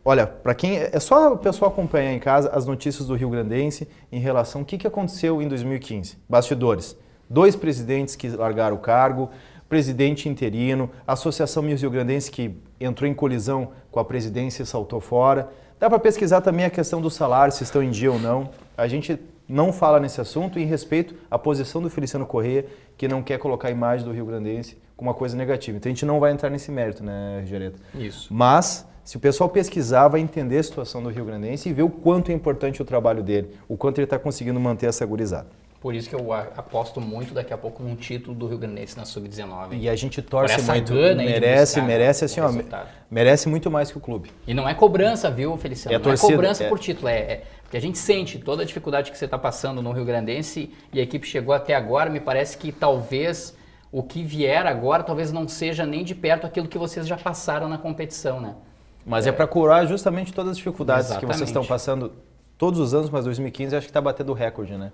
Olha, para quem é só o pessoal acompanhar em casa as notícias do Rio Grandense em relação ao que aconteceu em 2015. Bastidores. 2 presidentes que largaram o cargo, presidente interino, a Associação Miss Rio Grandense que entrou em colisão com a presidência e saltou fora. Dá para pesquisar também a questão dos salários, se estão em dia ou não. A gente não fala nesse assunto em respeito à posição do Feliciano Corrêa, que não quer colocar a imagem do Rio Grandense como uma coisa negativa. Então a gente não vai entrar nesse mérito, né, Gereta? Isso. Mas... se o pessoal pesquisar, vai entender a situação do Rio Grandense e ver o quanto é importante o trabalho dele, o quanto ele está conseguindo manter essa gurizada. Por isso que eu aposto muito daqui a pouco num título do Rio Grandense na Sub-19. E a gente torce muito, merece assim, ó, merece muito mais que o clube. E não é cobrança, viu, Feliciano? Não é cobrança por título, porque a gente sente toda a dificuldade que você está passando no Rio Grandense e a equipe chegou até agora, me parece que talvez o que vier agora talvez não seja nem de perto aquilo que vocês já passaram na competição, né? Mas é para curar justamente todas as dificuldades que vocês estão passando todos os anos, mas 2015 acho que está batendo o recorde, né?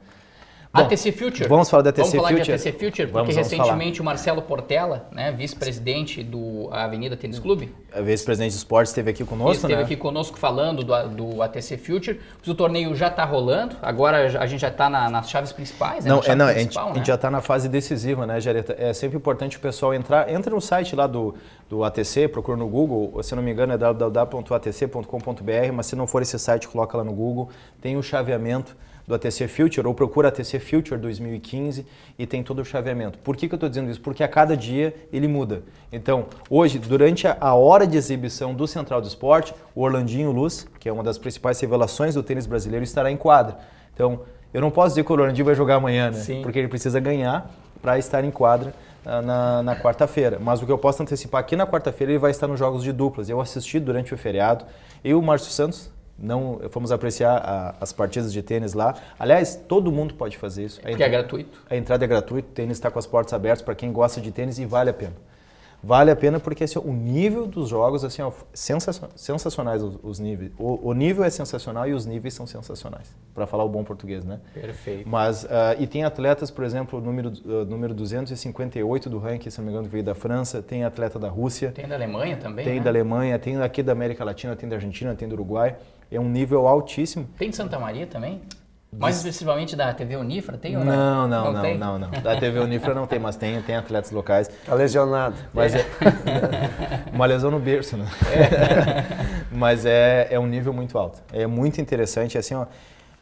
Bom, ATC Future. Vamos falar da ATC Future? Vamos falar de ATC Future, porque recentemente o Marcelo Portela, né, vice-presidente do Avenida Tênis Clube. A vice-presidente de esportes esteve aqui conosco, esteve aqui conosco falando do ATC Future. O torneio já está rolando, agora a gente já está nas chaves principais, né? A gente já está na fase decisiva, né, Gereta? É sempre importante o pessoal entra no site lá do ATC, procura no Google, se não me engano é www.atc.com.br, mas se não for esse site, coloca lá no Google, tem o chaveamento do ATC Future, ou procura ATC Future 2015 e tem todo o chaveamento. Por que eu estou dizendo isso? Porque a cada dia ele muda. Então, hoje, durante a hora de exibição do Central do Esporte, o Orlandinho Luz, que é uma das principais revelações do tênis brasileiro, estará em quadra. Então, eu não posso dizer que o Orlandinho vai jogar amanhã, né? Sim. Porque ele precisa ganhar para estar em quadra na quarta-feira. Mas o que eu posso antecipar aqui na quarta-feira, ele vai estar nos jogos de duplas. Eu assisti durante o feriado, eu e o Márcio Santos, fomos apreciar as partidas de tênis lá. Aliás, todo mundo pode fazer isso. Porque é gratuito. A entrada é gratuita, o tênis está com as portas abertas para quem gosta de tênis e vale a pena. Vale a pena porque assim, o nível dos jogos, assim, ó, sensacionais os níveis. O nível é sensacional e os níveis são sensacionais, para falar o bom português, né? Perfeito. Mas, e tem atletas, por exemplo, número 258 do ranking, se não me engano, que veio da França, tem atleta da Rússia. Tem da Alemanha também, Tem, né? Da Alemanha, tem aqui da América Latina, tem da Argentina, tem do Uruguai. É um nível altíssimo. Tem de Santa Maria também? Mais especificamente da TV Unifra, tem ou não? Não. Da TV Unifra não tem, mas tem atletas locais. Tá lesionado. Mas uma lesão no berço, né? Mas é um nível muito alto. É muito interessante, assim, ó.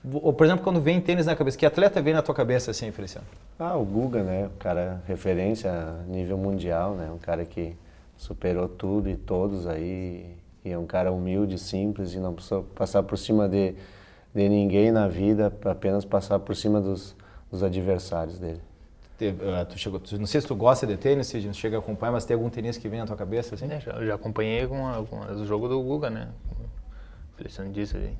Por exemplo, quando vem tênis na cabeça, que atleta vem na tua cabeça assim, Feliciano? O Guga, né? O cara referência a nível mundial, né? Um cara que superou tudo e todos aí. E é um cara humilde, simples e não precisa passar por cima de ninguém na vida, para apenas passar por cima dos adversários dele. Não sei se tu gosta de tênis, se chega a acompanhar, mas tem algum tênis que vem na tua cabeça? Assim? Já acompanhei o jogo do Guga, né? O Feliciano disse ali.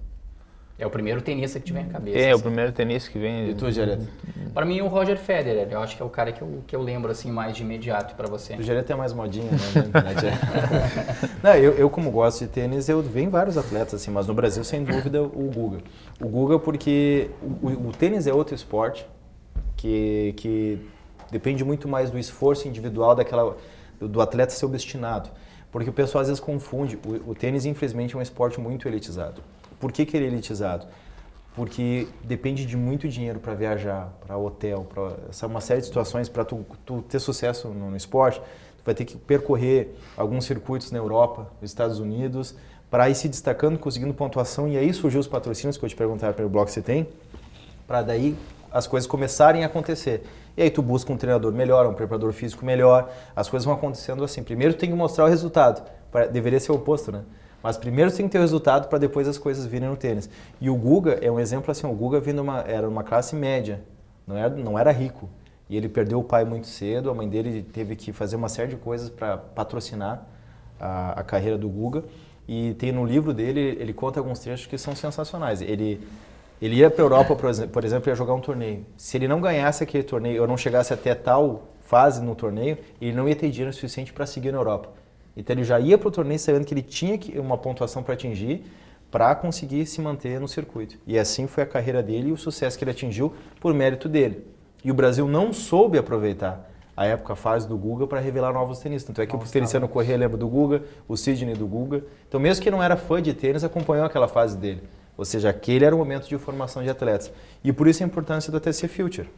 É o primeiro tenista que te vem à cabeça. É, assim. O primeiro tenista que vem. E tu, Gereta? Para mim, o Roger Federer. Eu acho que é o cara que eu lembro assim mais de imediato para você. O Gereta é mais modinha, né? Não, eu como gosto de tênis, eu venho vários atletas, assim, mas no Brasil, sem dúvida, o Guga. O Guga porque o tênis é outro esporte que depende muito mais do esforço individual do atleta ser obstinado. Porque o pessoal às vezes confunde. O tênis, infelizmente, é um esporte muito elitizado. Por que ele é elitizado? Porque depende de muito dinheiro para viajar, para hotel, para uma série de situações. Para tu ter sucesso no esporte, tu vai ter que percorrer alguns circuitos na Europa, nos Estados Unidos, para ir se destacando, conseguindo pontuação. E aí surgiu os patrocínios que eu te perguntava pelo bloco que você tem, para daí as coisas começarem a acontecer. E aí tu busca um treinador melhor, um preparador físico melhor, as coisas vão acontecendo assim. Primeiro tu tem que mostrar o resultado, deveria ser o oposto, né? Mas primeiro tem que ter o resultado para depois as coisas virem no tênis. E o Guga é um exemplo assim, o Guga era uma classe média, não era rico. E ele perdeu o pai muito cedo, a mãe dele teve que fazer uma série de coisas para patrocinar a carreira do Guga. E tem no livro dele, ele conta alguns trechos que são sensacionais. Ele ia para a Europa, por exemplo, ia jogar um torneio. Se ele não ganhasse aquele torneio, ou não chegasse até tal fase no torneio, ele não ia ter dinheiro suficiente para seguir na Europa. Então ele já ia para o torneio sabendo que ele tinha uma pontuação para atingir para conseguir se manter no circuito. E assim foi a carreira dele e o sucesso que ele atingiu por mérito dele. E o Brasil não soube aproveitar a época, a fase do Guga para revelar novos tenistas. Tanto é que o Feliciano Corrêa lembra do Guga, o Sidney do Guga. Então mesmo que não era fã de tênis, acompanhou aquela fase dele. Ou seja, aquele era o momento de formação de atletas. E por isso a importância do ATC Future.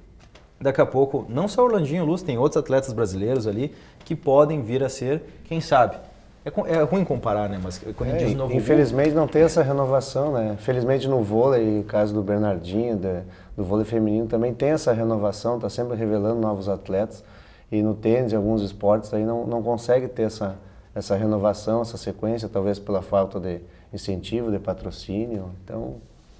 Daqui a pouco, não só o Orlandinho Luz, tem outros atletas brasileiros ali que podem vir a ser, quem sabe. É ruim comparar, né? Mas quando diz novo infelizmente não tem essa renovação, né? Felizmente no vôlei, no caso do Bernardinho, do vôlei feminino, também tem essa renovação, está sempre revelando novos atletas. E no tênis, em alguns esportes, aí não consegue ter essa renovação, essa sequência, talvez pela falta de incentivo, de patrocínio. Então,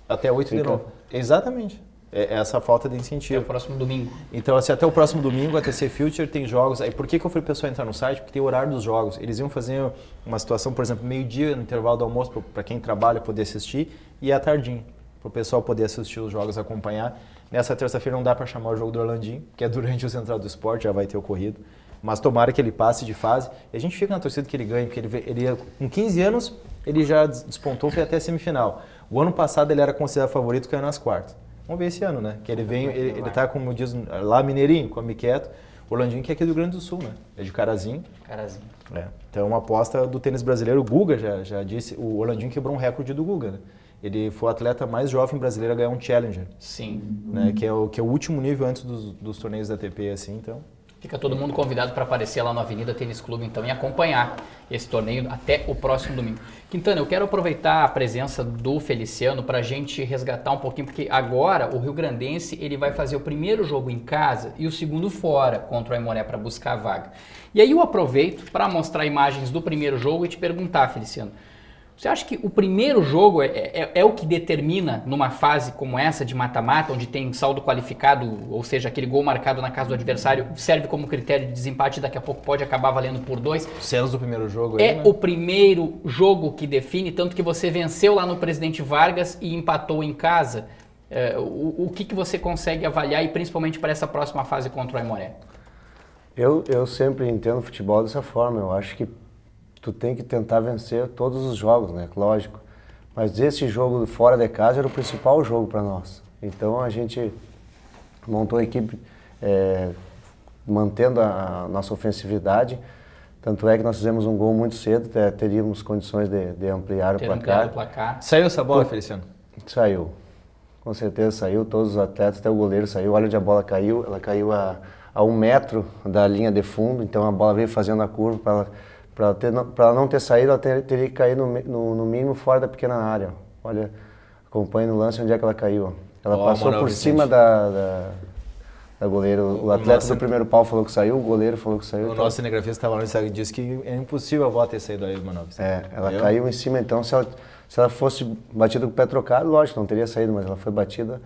até 8 de novo. Exatamente. É essa falta de incentivo. Até o próximo domingo. Então, assim, até o próximo domingo, a TC Future tem jogos. Aí, por que eu falei para o pessoal entrar no site? Porque tem o horário dos jogos. Eles iam fazer uma situação, por exemplo, meio-dia, no intervalo do almoço, para quem trabalha poder assistir, e à tardinha, para o pessoal poder assistir os jogos, acompanhar. Nessa terça-feira não dá para chamar o jogo do Orlandinho, que é durante o Central do Esporte, já vai ter ocorrido. Mas tomara que ele passe de fase. E a gente fica na torcida que ele ganhe, porque ele com 15 anos, ele já despontou, foi até a semifinal. O ano passado ele era considerado favorito, caiu nas quartas. Vamos ver esse ano, né? Que ele tá, como diz lá, mineirinho, come quieto. O Orlandinho, que é aqui do Rio Grande do Sul, né? É de Carazinho. Carazinho. Então é uma aposta do tênis brasileiro. O Guga já disse, o Orlandinho quebrou um recorde do Guga, né? Ele foi o atleta mais jovem brasileiro a ganhar um Challenger. Sim. Né? Que é o último nível antes dos torneios da ATP, assim, então... Fica todo mundo convidado para aparecer lá no Avenida Tênis Clube, então, e acompanhar esse torneio até o próximo domingo. Quintana, eu quero aproveitar a presença do Feliciano para a gente resgatar um pouquinho, porque agora o rio-grandense ele vai fazer o primeiro jogo em casa e o segundo fora contra o Aimoré para buscar a vaga. E aí eu aproveito para mostrar imagens do primeiro jogo e te perguntar, Feliciano, você acha que o primeiro jogo é o que determina numa fase como essa de mata-mata, onde tem saldo qualificado, ou seja, aquele gol marcado na casa do adversário, serve como critério de desempate e daqui a pouco pode acabar valendo por 2? Cenas do primeiro jogo aí, né? O primeiro jogo que define, tanto que você venceu lá no Presidente Vargas e empatou em casa. O que você consegue avaliar e principalmente para essa próxima fase contra o Aimoré? Eu sempre entendo futebol dessa forma. Eu acho que tu tem que tentar vencer todos os jogos, né? Lógico. Mas esse jogo fora de casa era o principal jogo para nós. Então a gente montou a equipe mantendo a nossa ofensividade. Tanto é que nós fizemos um gol muito cedo, teríamos condições de ampliar o placar. Saiu essa bola, Feliciano? Saiu. Com certeza saiu, todos os atletas, até o goleiro saiu. Olha onde a bola caiu, ela caiu a 1 metro da linha de fundo, então a bola veio fazendo a curva. Para ela não ter saído, ela teria que cair no mínimo fora da pequena área. Olha, acompanha no lance onde é que ela caiu. Ela passou por cima da goleiro. O atleta do primeiro pau falou que saiu, o goleiro falou que saiu. O nosso cinegrafista estava lá no Instagram e disse que é impossível a bola ter saído aí, Manoel. Ela caiu em cima, então se ela fosse batida com o pé trocado, lógico, não teria saído, mas ela foi batida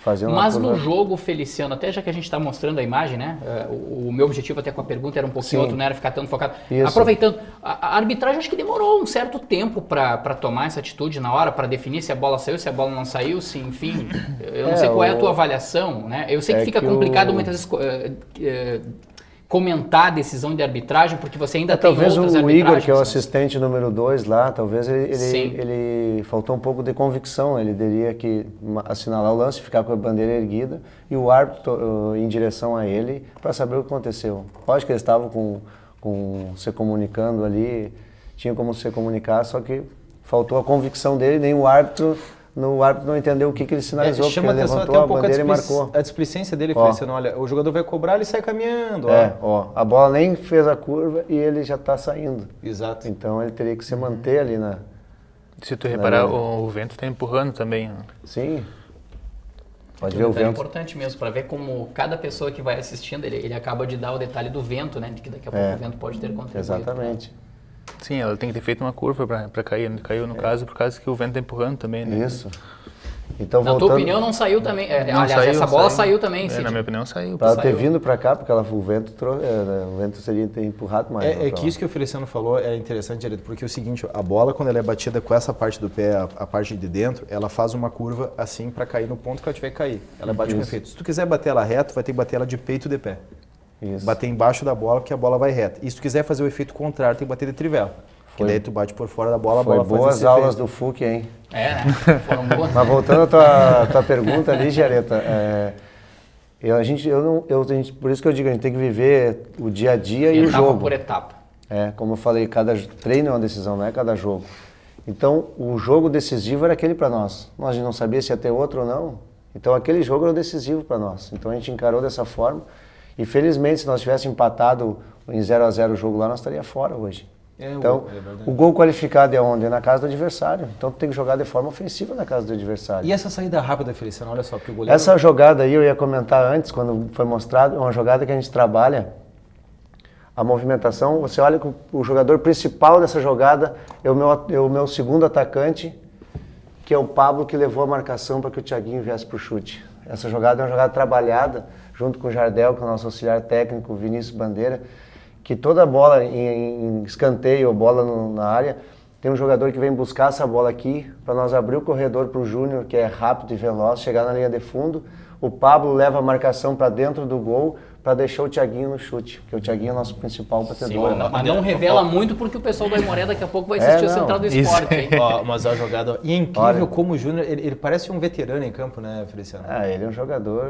fazendo uma curva. No jogo, Feliciano, até já que a gente está mostrando a imagem, né? O meu objetivo até com a pergunta era um pouquinho outro, não era ficar tão focado. Isso. Aproveitando, a arbitragem acho que demorou um certo tempo para tomar essa atitude na hora, para definir se a bola saiu, se a bola não saiu, se enfim. Eu não sei qual é a tua avaliação, né? Eu sei que fica complicado muitas vezes comentar a decisão de arbitragem, porque você ainda tem outras arbitragens. Talvez o Igor, que é o assistente número 2 lá, talvez ele faltou um pouco de convicção, ele teria que assinalar o lance, ficar com a bandeira erguida e o árbitro em direção a ele para saber o que aconteceu. Lógico que eles estavam se comunicando ali, tinha como se comunicar, só que faltou a convicção dele, nem o árbitro não entendeu o que ele sinalizou, porque ele levantou a bandeira e marcou. A displicência dele, Feliciano, olha, o jogador vai cobrar, ele sai caminhando. A bola nem fez a curva e ele já está saindo. Exato. Então ele teria que se manter ali na... Se tu reparar, o vento está empurrando também. Sim. Pode ver o vento. É importante mesmo, para ver como cada pessoa que vai assistindo, ele acaba de dar o detalhe do vento, né? De que daqui a pouco o vento pode ter contribuído. Exatamente. Sim, ela tem que ter feito uma curva para cair. Caiu no caso por causa que o vento está empurrando também, né? Isso. Então, na tua opinião não saiu também? Essa bola saiu também, na minha opinião saiu. Para ter vindo para cá, porque o vento seria ter empurrado mais. É que isso que o Feliciano falou é interessante, Direito, porque é o seguinte, a bola quando ela é batida com essa parte do pé, a parte de dentro, ela faz uma curva assim para cair no ponto que ela tiver que cair. Ela bate com efeito. Se tu quiser bater ela reto, vai ter que bater ela de peito e de pé. Isso. Bater embaixo da bola, porque a bola vai reta. E se tu quiser fazer o efeito contrário, tem que bater de trivela. Que daí tu bate por fora da bola, a bola faz boas aulas do FUC, hein? Né? Foram boas. Mas voltando à tua pergunta ali, Jareta, por isso que eu digo, a gente tem que viver o dia a dia e o jogo. Etapa por etapa. Como eu falei, cada treino é uma decisão, não é cada jogo. Então, o jogo decisivo era aquele para nós. Nós não sabíamos se ia ter outro ou não. Então, aquele jogo era o decisivo para nós. Então, a gente encarou dessa forma. E, felizmente, se nós tivéssemos empatado em 0-0 o jogo lá, nós estaríamos fora hoje. Então, o gol qualificado é onde? É na casa do adversário. Então, tu tem que jogar de forma ofensiva na casa do adversário. E essa saída rápida, Feliciano, olha só, porque o goleiro... Essa jogada aí, eu ia comentar antes, quando foi mostrado, é uma jogada que a gente trabalha, a movimentação, você olha que o jogador principal dessa jogada é o meu segundo atacante, que é o Pablo, que levou a marcação para que o Thiaguinho viesse para o chute. Essa jogada é uma jogada trabalhada, junto com o Jardel, que é o nosso auxiliar técnico, o Vinícius Bandeira, que toda bola em escanteio ou bola na área, tem um jogador que vem buscar essa bola aqui, para nós abrir o corredor para o Júnior, que é rápido e veloz, chegar na linha de fundo. O Pablo leva a marcação para dentro do gol, para deixar o Thiaguinho no chute, porque o Thiaguinho é o nosso principal batedor. Mas não revela muito, porque o pessoal do Aimoré daqui a pouco vai assistir a Central do Esporte. Hein? Mas a jogada... E é incrível como o Júnior, ele parece um veterano em campo, né, Feliciano? Ele é um jogador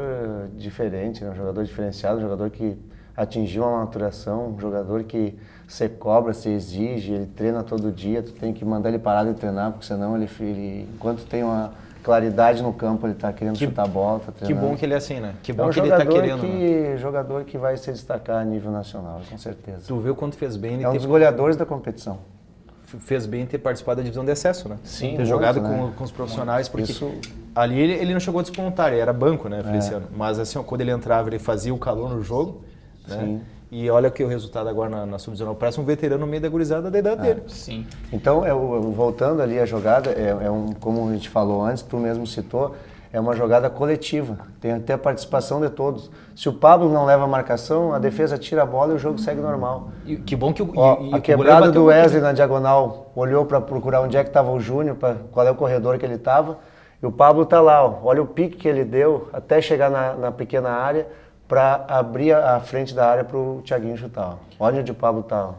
diferente, né? Um jogador diferenciado, um jogador que atingiu uma maturação, um jogador que você cobra, você exige, ele treina todo dia, tu tem que mandar ele parar de treinar, porque senão ele enquanto tem uma claridade no campo, ele está querendo chutar a bola, tá treinando. Que bom que ele é assim, né? Que bom que ele está querendo. Jogador que vai se destacar a nível nacional, com certeza. Tu viu quanto fez bem. É um dos goleadores da competição. Fez bem ter participado da divisão de acesso, né? Sim, ter muito, jogado né? com os profissionais, porque ali ele não chegou a despontar, ele era banco, né, Feliciano? Mas assim, quando ele entrava, ele fazia o calor no jogo, né? Sim. E olha que o resultado agora na Sub-19, parece um veterano no meio da gurizada da idade dele. Sim. Então, voltando ali a jogada, como a gente falou antes, tu mesmo citou, é uma jogada coletiva, tem até a participação de todos. Se o Pablo não leva a marcação, a defesa tira a bola e o jogo segue normal. E que bom que a quebrada do Wesley na diagonal, olhou para procurar onde é que estava o Júnior, qual é o corredor que ele estava, e o Pablo está lá, olha o pique que ele deu até chegar na pequena área, para abrir a frente da área para o Thiaguinho chutar. Olha onde o Pablo tá.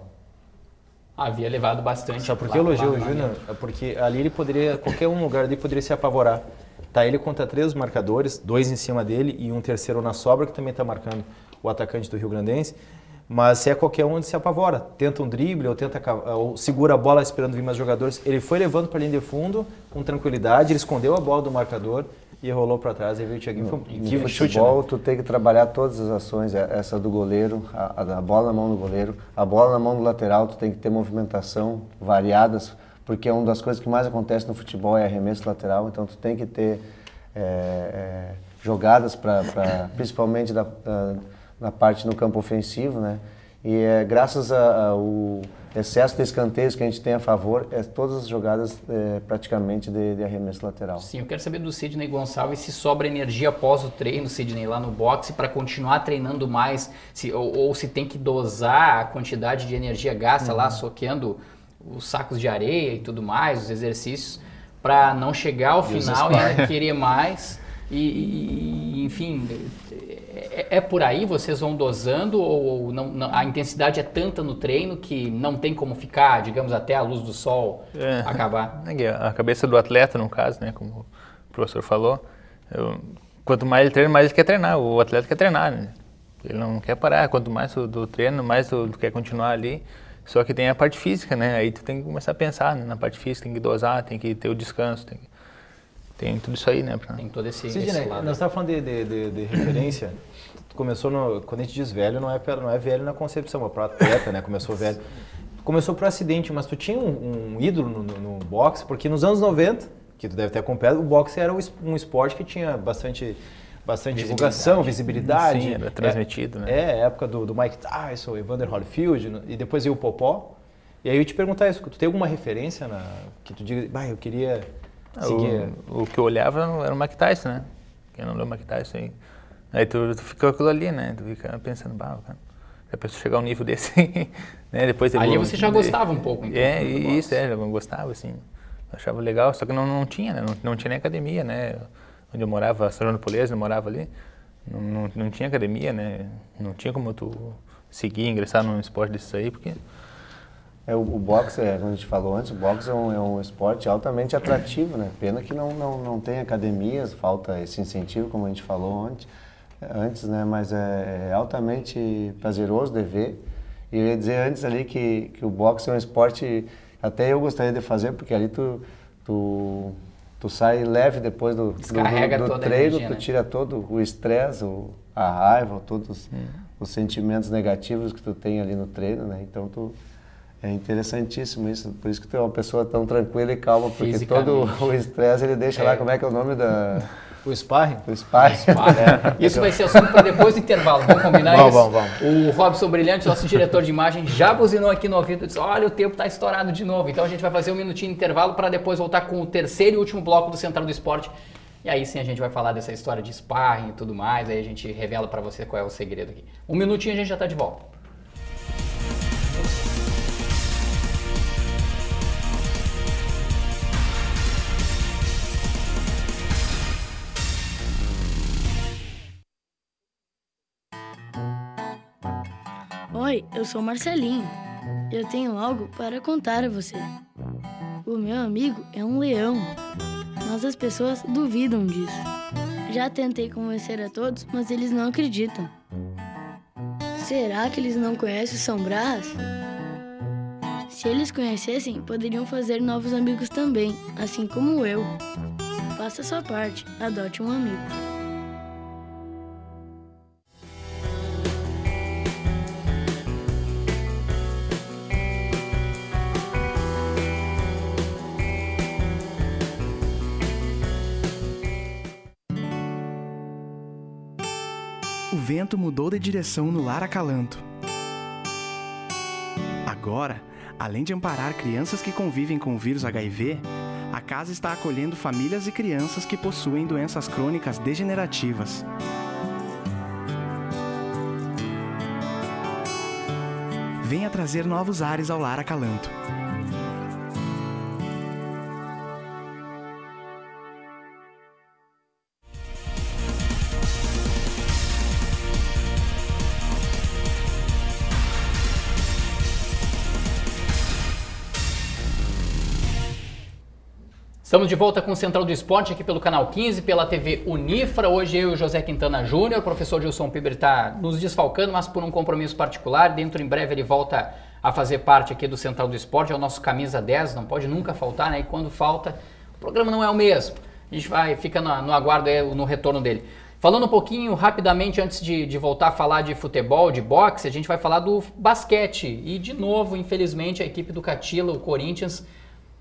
Havia levado bastante. Sabe por que elogio o Júnior? É porque ali ele poderia, qualquer um lugar ali poderia se apavorar. Tá ele contra 3 marcadores, 2 em cima dele e um terceiro na sobra que também está marcando o atacante do Rio Grandense. Mas se é qualquer um, ele se apavora. Tenta um drible ou segura a bola esperando vir mais jogadores. Ele foi levando para a linha de fundo com tranquilidade, ele escondeu a bola do marcador e rolou para trás e veio o Thiaguinho. No futebol, tu tem que trabalhar todas as ações, essa do goleiro, a bola na mão do goleiro, a bola na mão do lateral, tu tem que ter movimentação variadas, porque uma das coisas que mais acontece no futebol é arremesso lateral, então tu tem que ter jogadas principalmente na parte no campo ofensivo, né? E graças ao excesso de escanteios que a gente tem a favor, todas as jogadas praticamente de arremesso lateral. Sim, eu quero saber do Sidney Gonçalves se sobra energia após o treino, Sidney, lá no boxe, para continuar treinando mais, ou se tem que dosar a quantidade de energia gasta lá, soqueando os sacos de areia e tudo mais, os exercícios, para não chegar ao final e querer mais. Enfim, é por aí, vocês vão dosando ou não, a intensidade é tanta no treino que não tem como ficar, digamos, até a luz do sol acabar? A cabeça do atleta, no caso, né, como o professor falou, quanto mais ele treina, mais ele quer treinar, o atleta quer treinar, né? Ele não quer parar, quanto mais do treino, mais tu quer continuar ali. Só que tem a parte física, né? Aí tu tem que começar a pensar, né, na parte física, tem que dosar, tem que ter o descanso, tem tudo isso aí, né? Tem todo esse lado. Nós estávamos falando de referência. Começou quando a gente diz velho, não é velho na concepção, é para atleta, né? Começou velho. Começou por acidente, mas tu tinha um ídolo no boxe, porque nos anos 90, que tu deve ter acompanhado, o boxe era um esporte que tinha bastante divulgação, visibilidade. Sim, era transmitido, né? A época do Mike Tyson, Evander Holyfield, e depois veio o Popó. E aí eu ia te perguntar isso, tu tem alguma referência que tu diga, eu queria seguir? O que eu olhava era o Mike Tyson, né? Quem não leu o Mike Tyson aí tu fica com aquilo ali, né? Tu fica pensando, cara, já pensou chegar a um nível desse, né? Depois ali você já gostava um pouco, então? Isso, eu gostava, assim. Eu achava legal, só que não tinha, né? Não tinha nem academia, né? Onde eu morava, Sarona Polese, eu morava ali, não tinha academia, né? Não tinha como tu seguir, ingressar num esporte desses aí, porque... O boxe, como a gente falou antes, o boxe é um esporte altamente atrativo, né? Pena que não tem academias, falta esse incentivo, como a gente falou antes, né? Mas é altamente prazeroso de ver. E eu ia dizer antes ali que o boxe é um esporte, até eu gostaria de fazer, porque ali tu sai leve depois do treino, tu tira todo o estresse, a raiva, todos os sentimentos negativos que tu tem ali no treino, né? Então é interessantíssimo isso, por isso que tu é uma pessoa tão tranquila e calma, porque todo o estresse ele deixa lá, como é que é o nome da... O sparring? O sparring. Isso vai ser assunto para depois do intervalo, vamos combinar isso? Vamos. O Robson Brilhante, nosso diretor de imagem, já buzinou aqui no ouvido e disse, olha, o tempo está estourado de novo, então a gente vai fazer um minutinho de intervalo para depois voltar com o terceiro e último bloco do Central do Esporte. E aí sim a gente vai falar dessa história de sparring e tudo mais, aí a gente revela para você qual é o segredo aqui. Um minutinho e a gente já está de volta. Oi, eu sou Marcelinho. Eu tenho algo para contar a você. O meu amigo é um leão, mas as pessoas duvidam disso. Já tentei convencer a todos, mas eles não acreditam. Será que eles não conhecem o São Brás? Se eles conhecessem, poderiam fazer novos amigos também, assim como eu. Faça a sua parte, adote um amigo. O vento mudou de direção no Lar Acalanto. Agora, além de amparar crianças que convivem com o vírus HIV, a casa está acolhendo famílias e crianças que possuem doenças crônicas degenerativas. Venha trazer novos ares ao Lar Acalanto. Estamos de volta com o Central do Esporte aqui pelo Canal 15, pela TV Unifra. Hoje eu e o José Quintana Júnior, o professor Gilson Piber está nos desfalcando, mas por um compromisso particular. Dentro em breve ele volta a fazer parte aqui do Central do Esporte, é o nosso camisa 10, não pode nunca faltar, né? E quando falta, o programa não é o mesmo. A gente fica no aguardo aí, no retorno dele. Falando um pouquinho rapidamente antes de voltar a falar de futebol, de boxe, a gente vai falar do basquete. E de novo, infelizmente, a equipe do Catila, o Corinthians,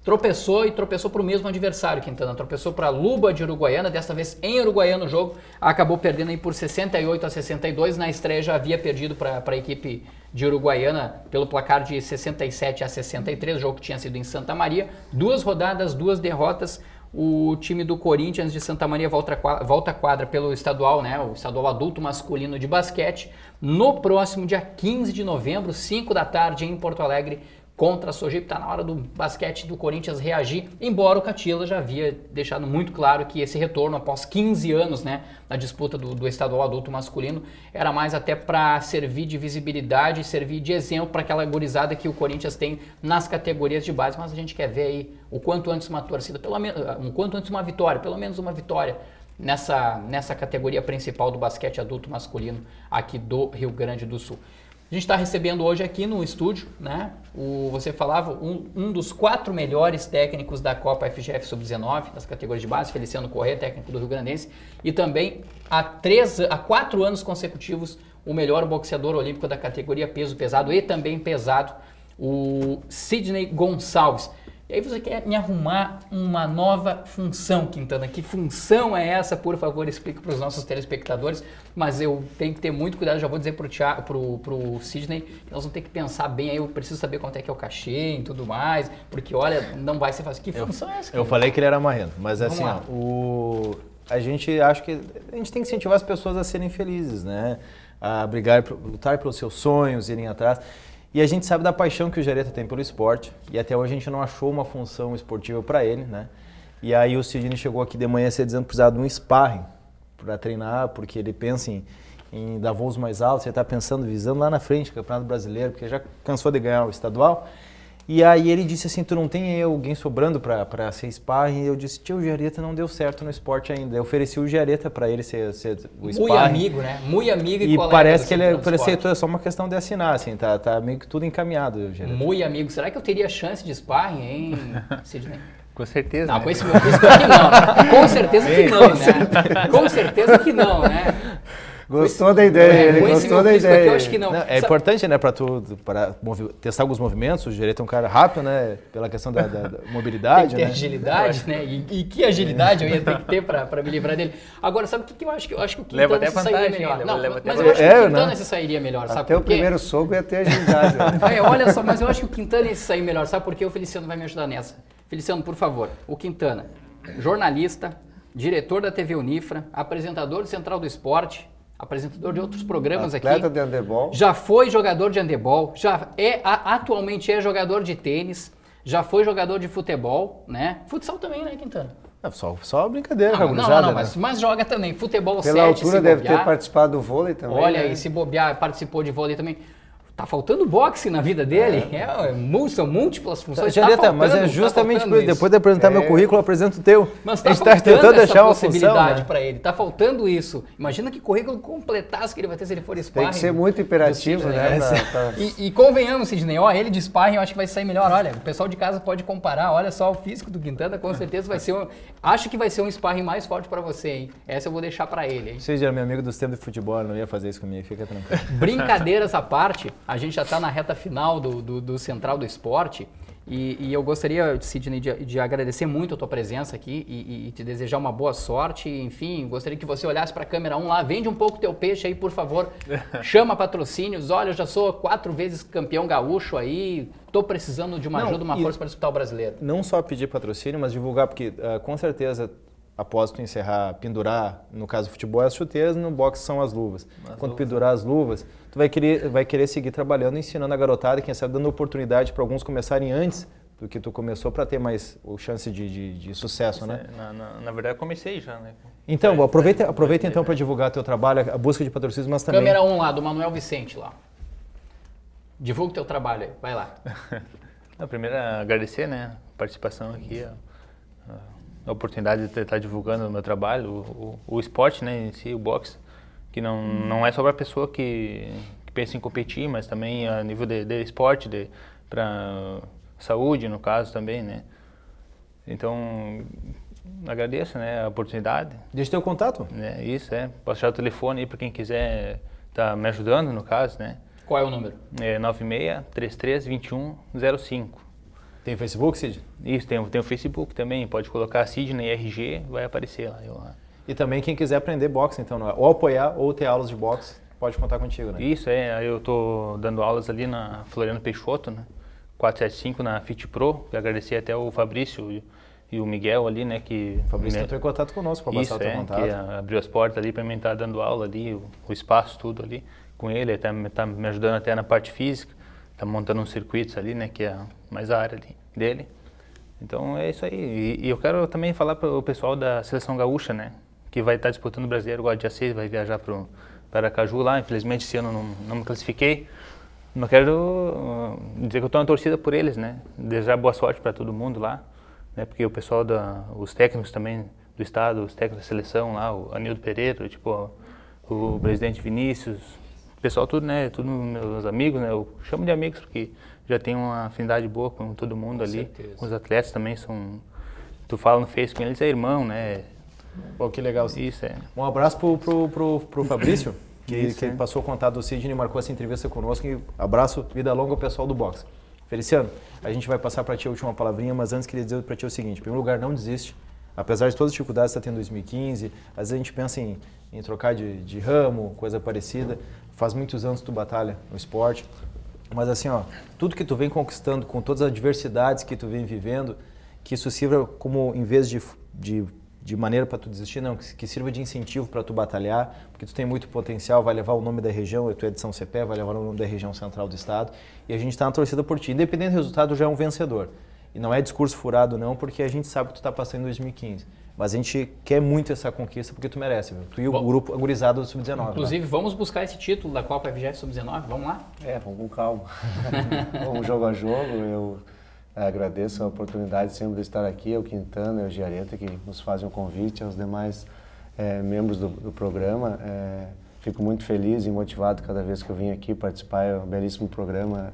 tropeçou para o mesmo adversário, Quintana. Tropeçou para a Luba de Uruguaiana, desta vez em Uruguaiana o jogo. Acabou perdendo aí por 68-62. Na estreia já havia perdido para a equipe de Uruguaiana pelo placar de 67-63. O jogo que tinha sido em Santa Maria. 2 rodadas, 2 derrotas. O time do Corinthians de Santa Maria volta à quadra pelo estadual, né? O estadual adulto masculino de basquete. No próximo dia 15 de novembro, 5 da tarde, em Porto Alegre, contra a Sojipa. Está na hora do basquete do Corinthians reagir, embora o Catila já havia deixado muito claro que esse retorno após 15 anos, né, na disputa do estadual adulto masculino, era mais até para servir de visibilidade, servir de exemplo para aquela gurizada que o Corinthians tem nas categorias de base. Mas a gente quer ver aí o quanto antes uma torcida, o quanto antes uma vitória, pelo menos uma vitória nessa categoria principal do basquete adulto masculino aqui do Rio Grande do Sul. A gente está recebendo hoje aqui no estúdio, né? Você falava, um dos 4 melhores técnicos da Copa FGF Sub-19, das categorias de base, Feliciano Corrêa, técnico do Rio Grandense, e também há 4 anos consecutivos o melhor boxeador olímpico da categoria peso pesado e também pesado, o Sidney Gonçalves. E aí você quer me arrumar uma nova função, Quintana. Que função é essa? Por favor, explique para os nossos telespectadores. Mas eu tenho que ter muito cuidado, já vou dizer pro Sidney, que nós vamos ter que pensar bem aí, eu preciso saber quanto é que é o cachê e tudo mais, porque olha, não vai ser fácil. Que função é essa? Eu falei que ele era marrento, mas assim, ó, a gente acha que a gente tem que incentivar as pessoas a serem felizes, né? A brigar, lutar pelos seus sonhos, irem atrás. E a gente sabe da paixão que o Jareta tem pelo esporte, e até hoje a gente não achou uma função esportiva para ele, né? E aí o Sidney chegou aqui de manhã dizendo que precisava de um sparring para treinar, porque ele pensa em dar voos mais altos, ele está pensando, visando lá na frente, Campeonato Brasileiro, porque já cansou de ganhar o estadual. E aí ele disse assim, tu não tem alguém sobrando para ser sparring? E eu disse, tio, o Jareta não deu certo no esporte ainda. Eu ofereci o Jareta para ele ser o sparring. Muito amigo, né? Muito amigo e colega. E parece que ele aceitou, é só uma questão de assinar, assim, tá meio que tudo encaminhado. O Jareta. Muito amigo. Será que eu teria chance de sparring, hein, Sidney? Com certeza. Não, né? Com esse meu físico aqui não, né? Com certeza que não, né? Com certeza que não, né? Gostou da ideia, ele gostou da ideia. Aqui, eu acho que não. É importante, né, para testar alguns movimentos. O Jareta é um cara rápido, né, pela questão da mobilidade. Tem que ter agilidade, né? E que agilidade eu ia ter que ter para me livrar dele. Agora, sabe o que eu acho? Eu acho que o Quintana se sairia melhor. Não, mas eu acho que o Quintana se sairia melhor, sabe por quê? Até o primeiro soco ia ter agilidade. Olha só, mas eu acho que o Quintana ia se sair melhor. Sabe por quê? O Feliciano vai me ajudar nessa. Feliciano, por favor, o Quintana, jornalista, diretor da TV Unifra, apresentador do Central do Esporte, apresentador de outros programas atleta aqui. De handebol. Já foi jogador de handebol, atualmente é jogador de tênis, já foi jogador de futebol, né? Futsal também, né, Quintana? Só brincadeira, não, mas joga também. Futebol 7, pela altura deve ter participado do vôlei também. Olha né? aí, se bobear, participou de vôlei também. Tá faltando boxe na vida dele? São múltiplas funções. Jareta, mas é justamente por isso. Depois de apresentar meu currículo, eu apresento o teu. Mas tá faltando essa possibilidade para ele. Tá faltando isso. Imagina que currículo completasse que ele vai ter se ele for sparring. Tem que ser muito imperativo, né? E convenhamos, Sidney, ele de sparring eu acho que vai sair melhor. Olha, o pessoal de casa pode comparar. Olha só o físico do Quintana, com certeza vai ser acho que vai ser um sparring mais forte para você, hein? Essa eu vou deixar para ele, hein? Você já é meu amigo dos tempos de futebol, não ia fazer isso comigo, fica tranquilo. Brincadeiras à parte, a gente já está na reta final do Central do Esporte e eu gostaria, Sidney, de agradecer muito a tua presença aqui e te desejar uma boa sorte. Enfim, gostaria que você olhasse para a câmera 1 lá, vende um pouco teu peixe aí, por favor, chama patrocínios. Olha, eu já sou 4 vezes campeão gaúcho aí, estou precisando de uma ajuda, uma força para disputar o brasileiro. Não só pedir patrocínio, mas divulgar, porque com certeza, após tu pendurar, no caso do futebol é as chuteiras, no boxe são as luvas. Quando pendurar as luvas, tu vai querer seguir trabalhando, ensinando a garotada, quem sabe dando oportunidade para alguns começarem antes do que tu começou, para ter mais chance de sucesso, né? Na verdade, eu comecei já, né? Então, aproveita então para divulgar teu trabalho, a busca de patrocínio, mas também... Câmera 1 lá, do Manuel Vicente lá. Divulga o teu trabalho aí, vai lá. Primeiro, agradecer, né, a participação aqui, a oportunidade de estar divulgando o meu trabalho, o esporte, né, em si, o boxe, que não é só para a pessoa que pensa em competir, mas também a nível de esporte, para saúde, no caso, também, né. Então, agradeço, né, a oportunidade. Deixa teu contato. Isso, posso deixar o telefone aí para quem quiser estar me ajudando, no caso, né. Qual é o número? 96-33-21-05. Tem o Facebook, Cid? Isso, tem o Facebook também, pode colocar Sidney RG, vai aparecer lá. E também quem quiser aprender boxe, então, não é? Ou apoiar ou ter aulas de boxe, pode contar contigo, né? Isso, eu tô dando aulas ali na Floriano Peixoto, né? 475 na Fit Pro, agradecer até o Fabrício e o Miguel ali, né? Que o Fabrício entrou em contato conosco para passar o teu contato. Que abriu as portas ali para mim estar dando aula ali, o espaço, tudo ali com ele tá me ajudando até na parte física, tá montando uns circuitos ali, né? Que é mais a área dele. Então é isso aí. E eu quero também falar para o pessoal da Seleção Gaúcha, né? Que vai estar disputando o Brasileiro agora dia 6, vai viajar para Aracaju lá. Infelizmente esse ano não me classifiquei. Mas quero dizer que eu estou na torcida por eles, né? Desejar boa sorte para todo mundo lá, né? Porque o pessoal os técnicos também do estado, os técnicos da seleção lá, o Anildo Pereira, tipo o presidente Vinícius, o pessoal tudo, né? Tudo meus amigos, né? Eu chamo de amigos porque já tenho uma afinidade boa com todo mundo ali. Com os atletas também são. Tu fala no Face com eles, é irmão, né? Pô, que legal. Isso, Um abraço pro Fabrício, que passou o contato do Sidney e marcou essa entrevista conosco. E abraço, vida longa ao pessoal do boxe. Feliciano, a gente vai passar para ti a última palavrinha, mas antes queria dizer para ti o seguinte: em primeiro lugar, não desiste. Apesar de todas as dificuldades que você está tendo em 2015, às vezes a gente pensa em trocar de ramo, coisa parecida. Faz muitos anos que tu batalha no esporte. Mas assim, tudo que tu vem conquistando, com todas as adversidades que tu vem vivendo, que isso sirva como, em vez de maneira para tu desistir, não, que sirva de incentivo para tu batalhar, porque tu tem muito potencial, vai levar o nome da região, tu é de São Cepé, vai levar o nome da região central do estado, e a gente está na torcida por ti. Independente do resultado, já é um vencedor. E não é discurso furado não, porque a gente sabe que tu está passando em 2015. Mas a gente quer muito essa conquista porque tu merece, viu? Tu e o grupo agorizado do Sub-19. Inclusive, vamos buscar esse título da Copa FGF Sub-19, vamos lá? Vamos com calma. Vamos jogo a jogo. Eu agradeço a oportunidade sempre de estar aqui, ao Quintana e ao Giareta, que nos fazem o convite, aos demais membros do programa. Fico muito feliz e motivado cada vez que eu vim aqui participar. É um belíssimo programa,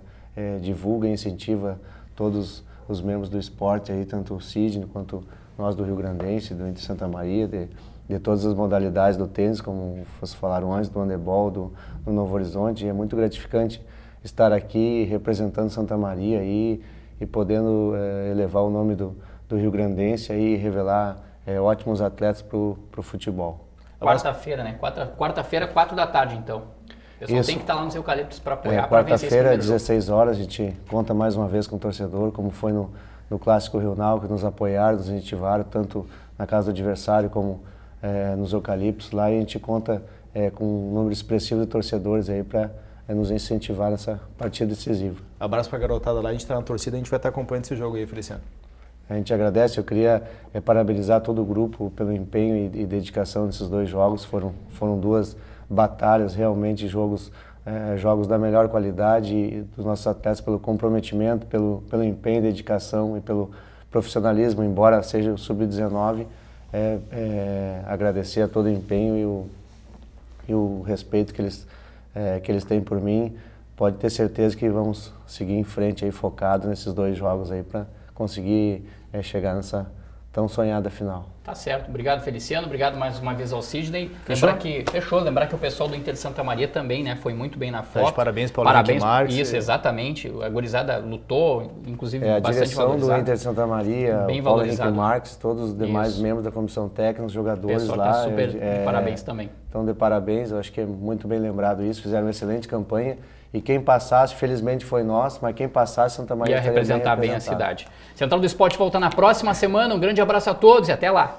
divulga e incentiva todos os membros do esporte, aí, tanto o Sidney quanto nós do Rio Grandense, do Inter Santa Maria, de todas as modalidades do tênis, como vocês falaram antes, do handebol, do Novo Horizonte. E é muito gratificante estar aqui representando Santa Maria e podendo elevar o nome do Rio Grandense e revelar ótimos atletas para o futebol. Quarta-feira, né? Quarta-feira, 4 da tarde, então. O pessoal tem que estar lá nos Eucaliptos para apoiar. Quarta-feira, 16 horas, a gente conta mais uma vez com o torcedor, como foi no Clássico Regional, que nos apoiaram, nos incentivaram, tanto na casa do adversário como nos Eucaliptos. Lá a gente conta com um número expressivo de torcedores aí para nos incentivar nessa partida decisiva. Abraço para a garotada lá, a gente está na torcida, a gente vai estar acompanhando esse jogo aí, Feliciano. A gente agradece, eu queria parabenizar todo o grupo pelo empenho e dedicação nesses dois jogos. Foram duas batalhas, realmente jogos da melhor qualidade, e dos nossos atletas pelo comprometimento, pelo empenho, dedicação e pelo profissionalismo, embora seja o Sub-19, agradecer a todo o empenho e o respeito que eles têm por mim. Pode ter certeza que vamos seguir em frente aí, focados nesses dois jogos aí para conseguir chegar nessa tão sonhada final. Tá certo. Obrigado, Feliciano. Obrigado mais uma vez ao Sidney. Lembrar que o pessoal do Inter de Santa Maria também, né, foi muito bem na foto. Parabéns para o Henrique Marques. Isso, exatamente. A gurizada lutou, inclusive bastante valorizado. A direção do Inter de Santa Maria, o Paulo Henrique Marques, todos os demais membros da comissão técnica, os jogadores lá. Tá super de parabéns também. Então, de parabéns. Eu acho que é muito bem lembrado isso. Fizeram uma excelente campanha. E quem passasse, felizmente foi nós, mas quem passasse, Santa Maria ia representar bem a cidade. Central do Esporte volta na próxima semana. Um grande abraço a todos e até lá.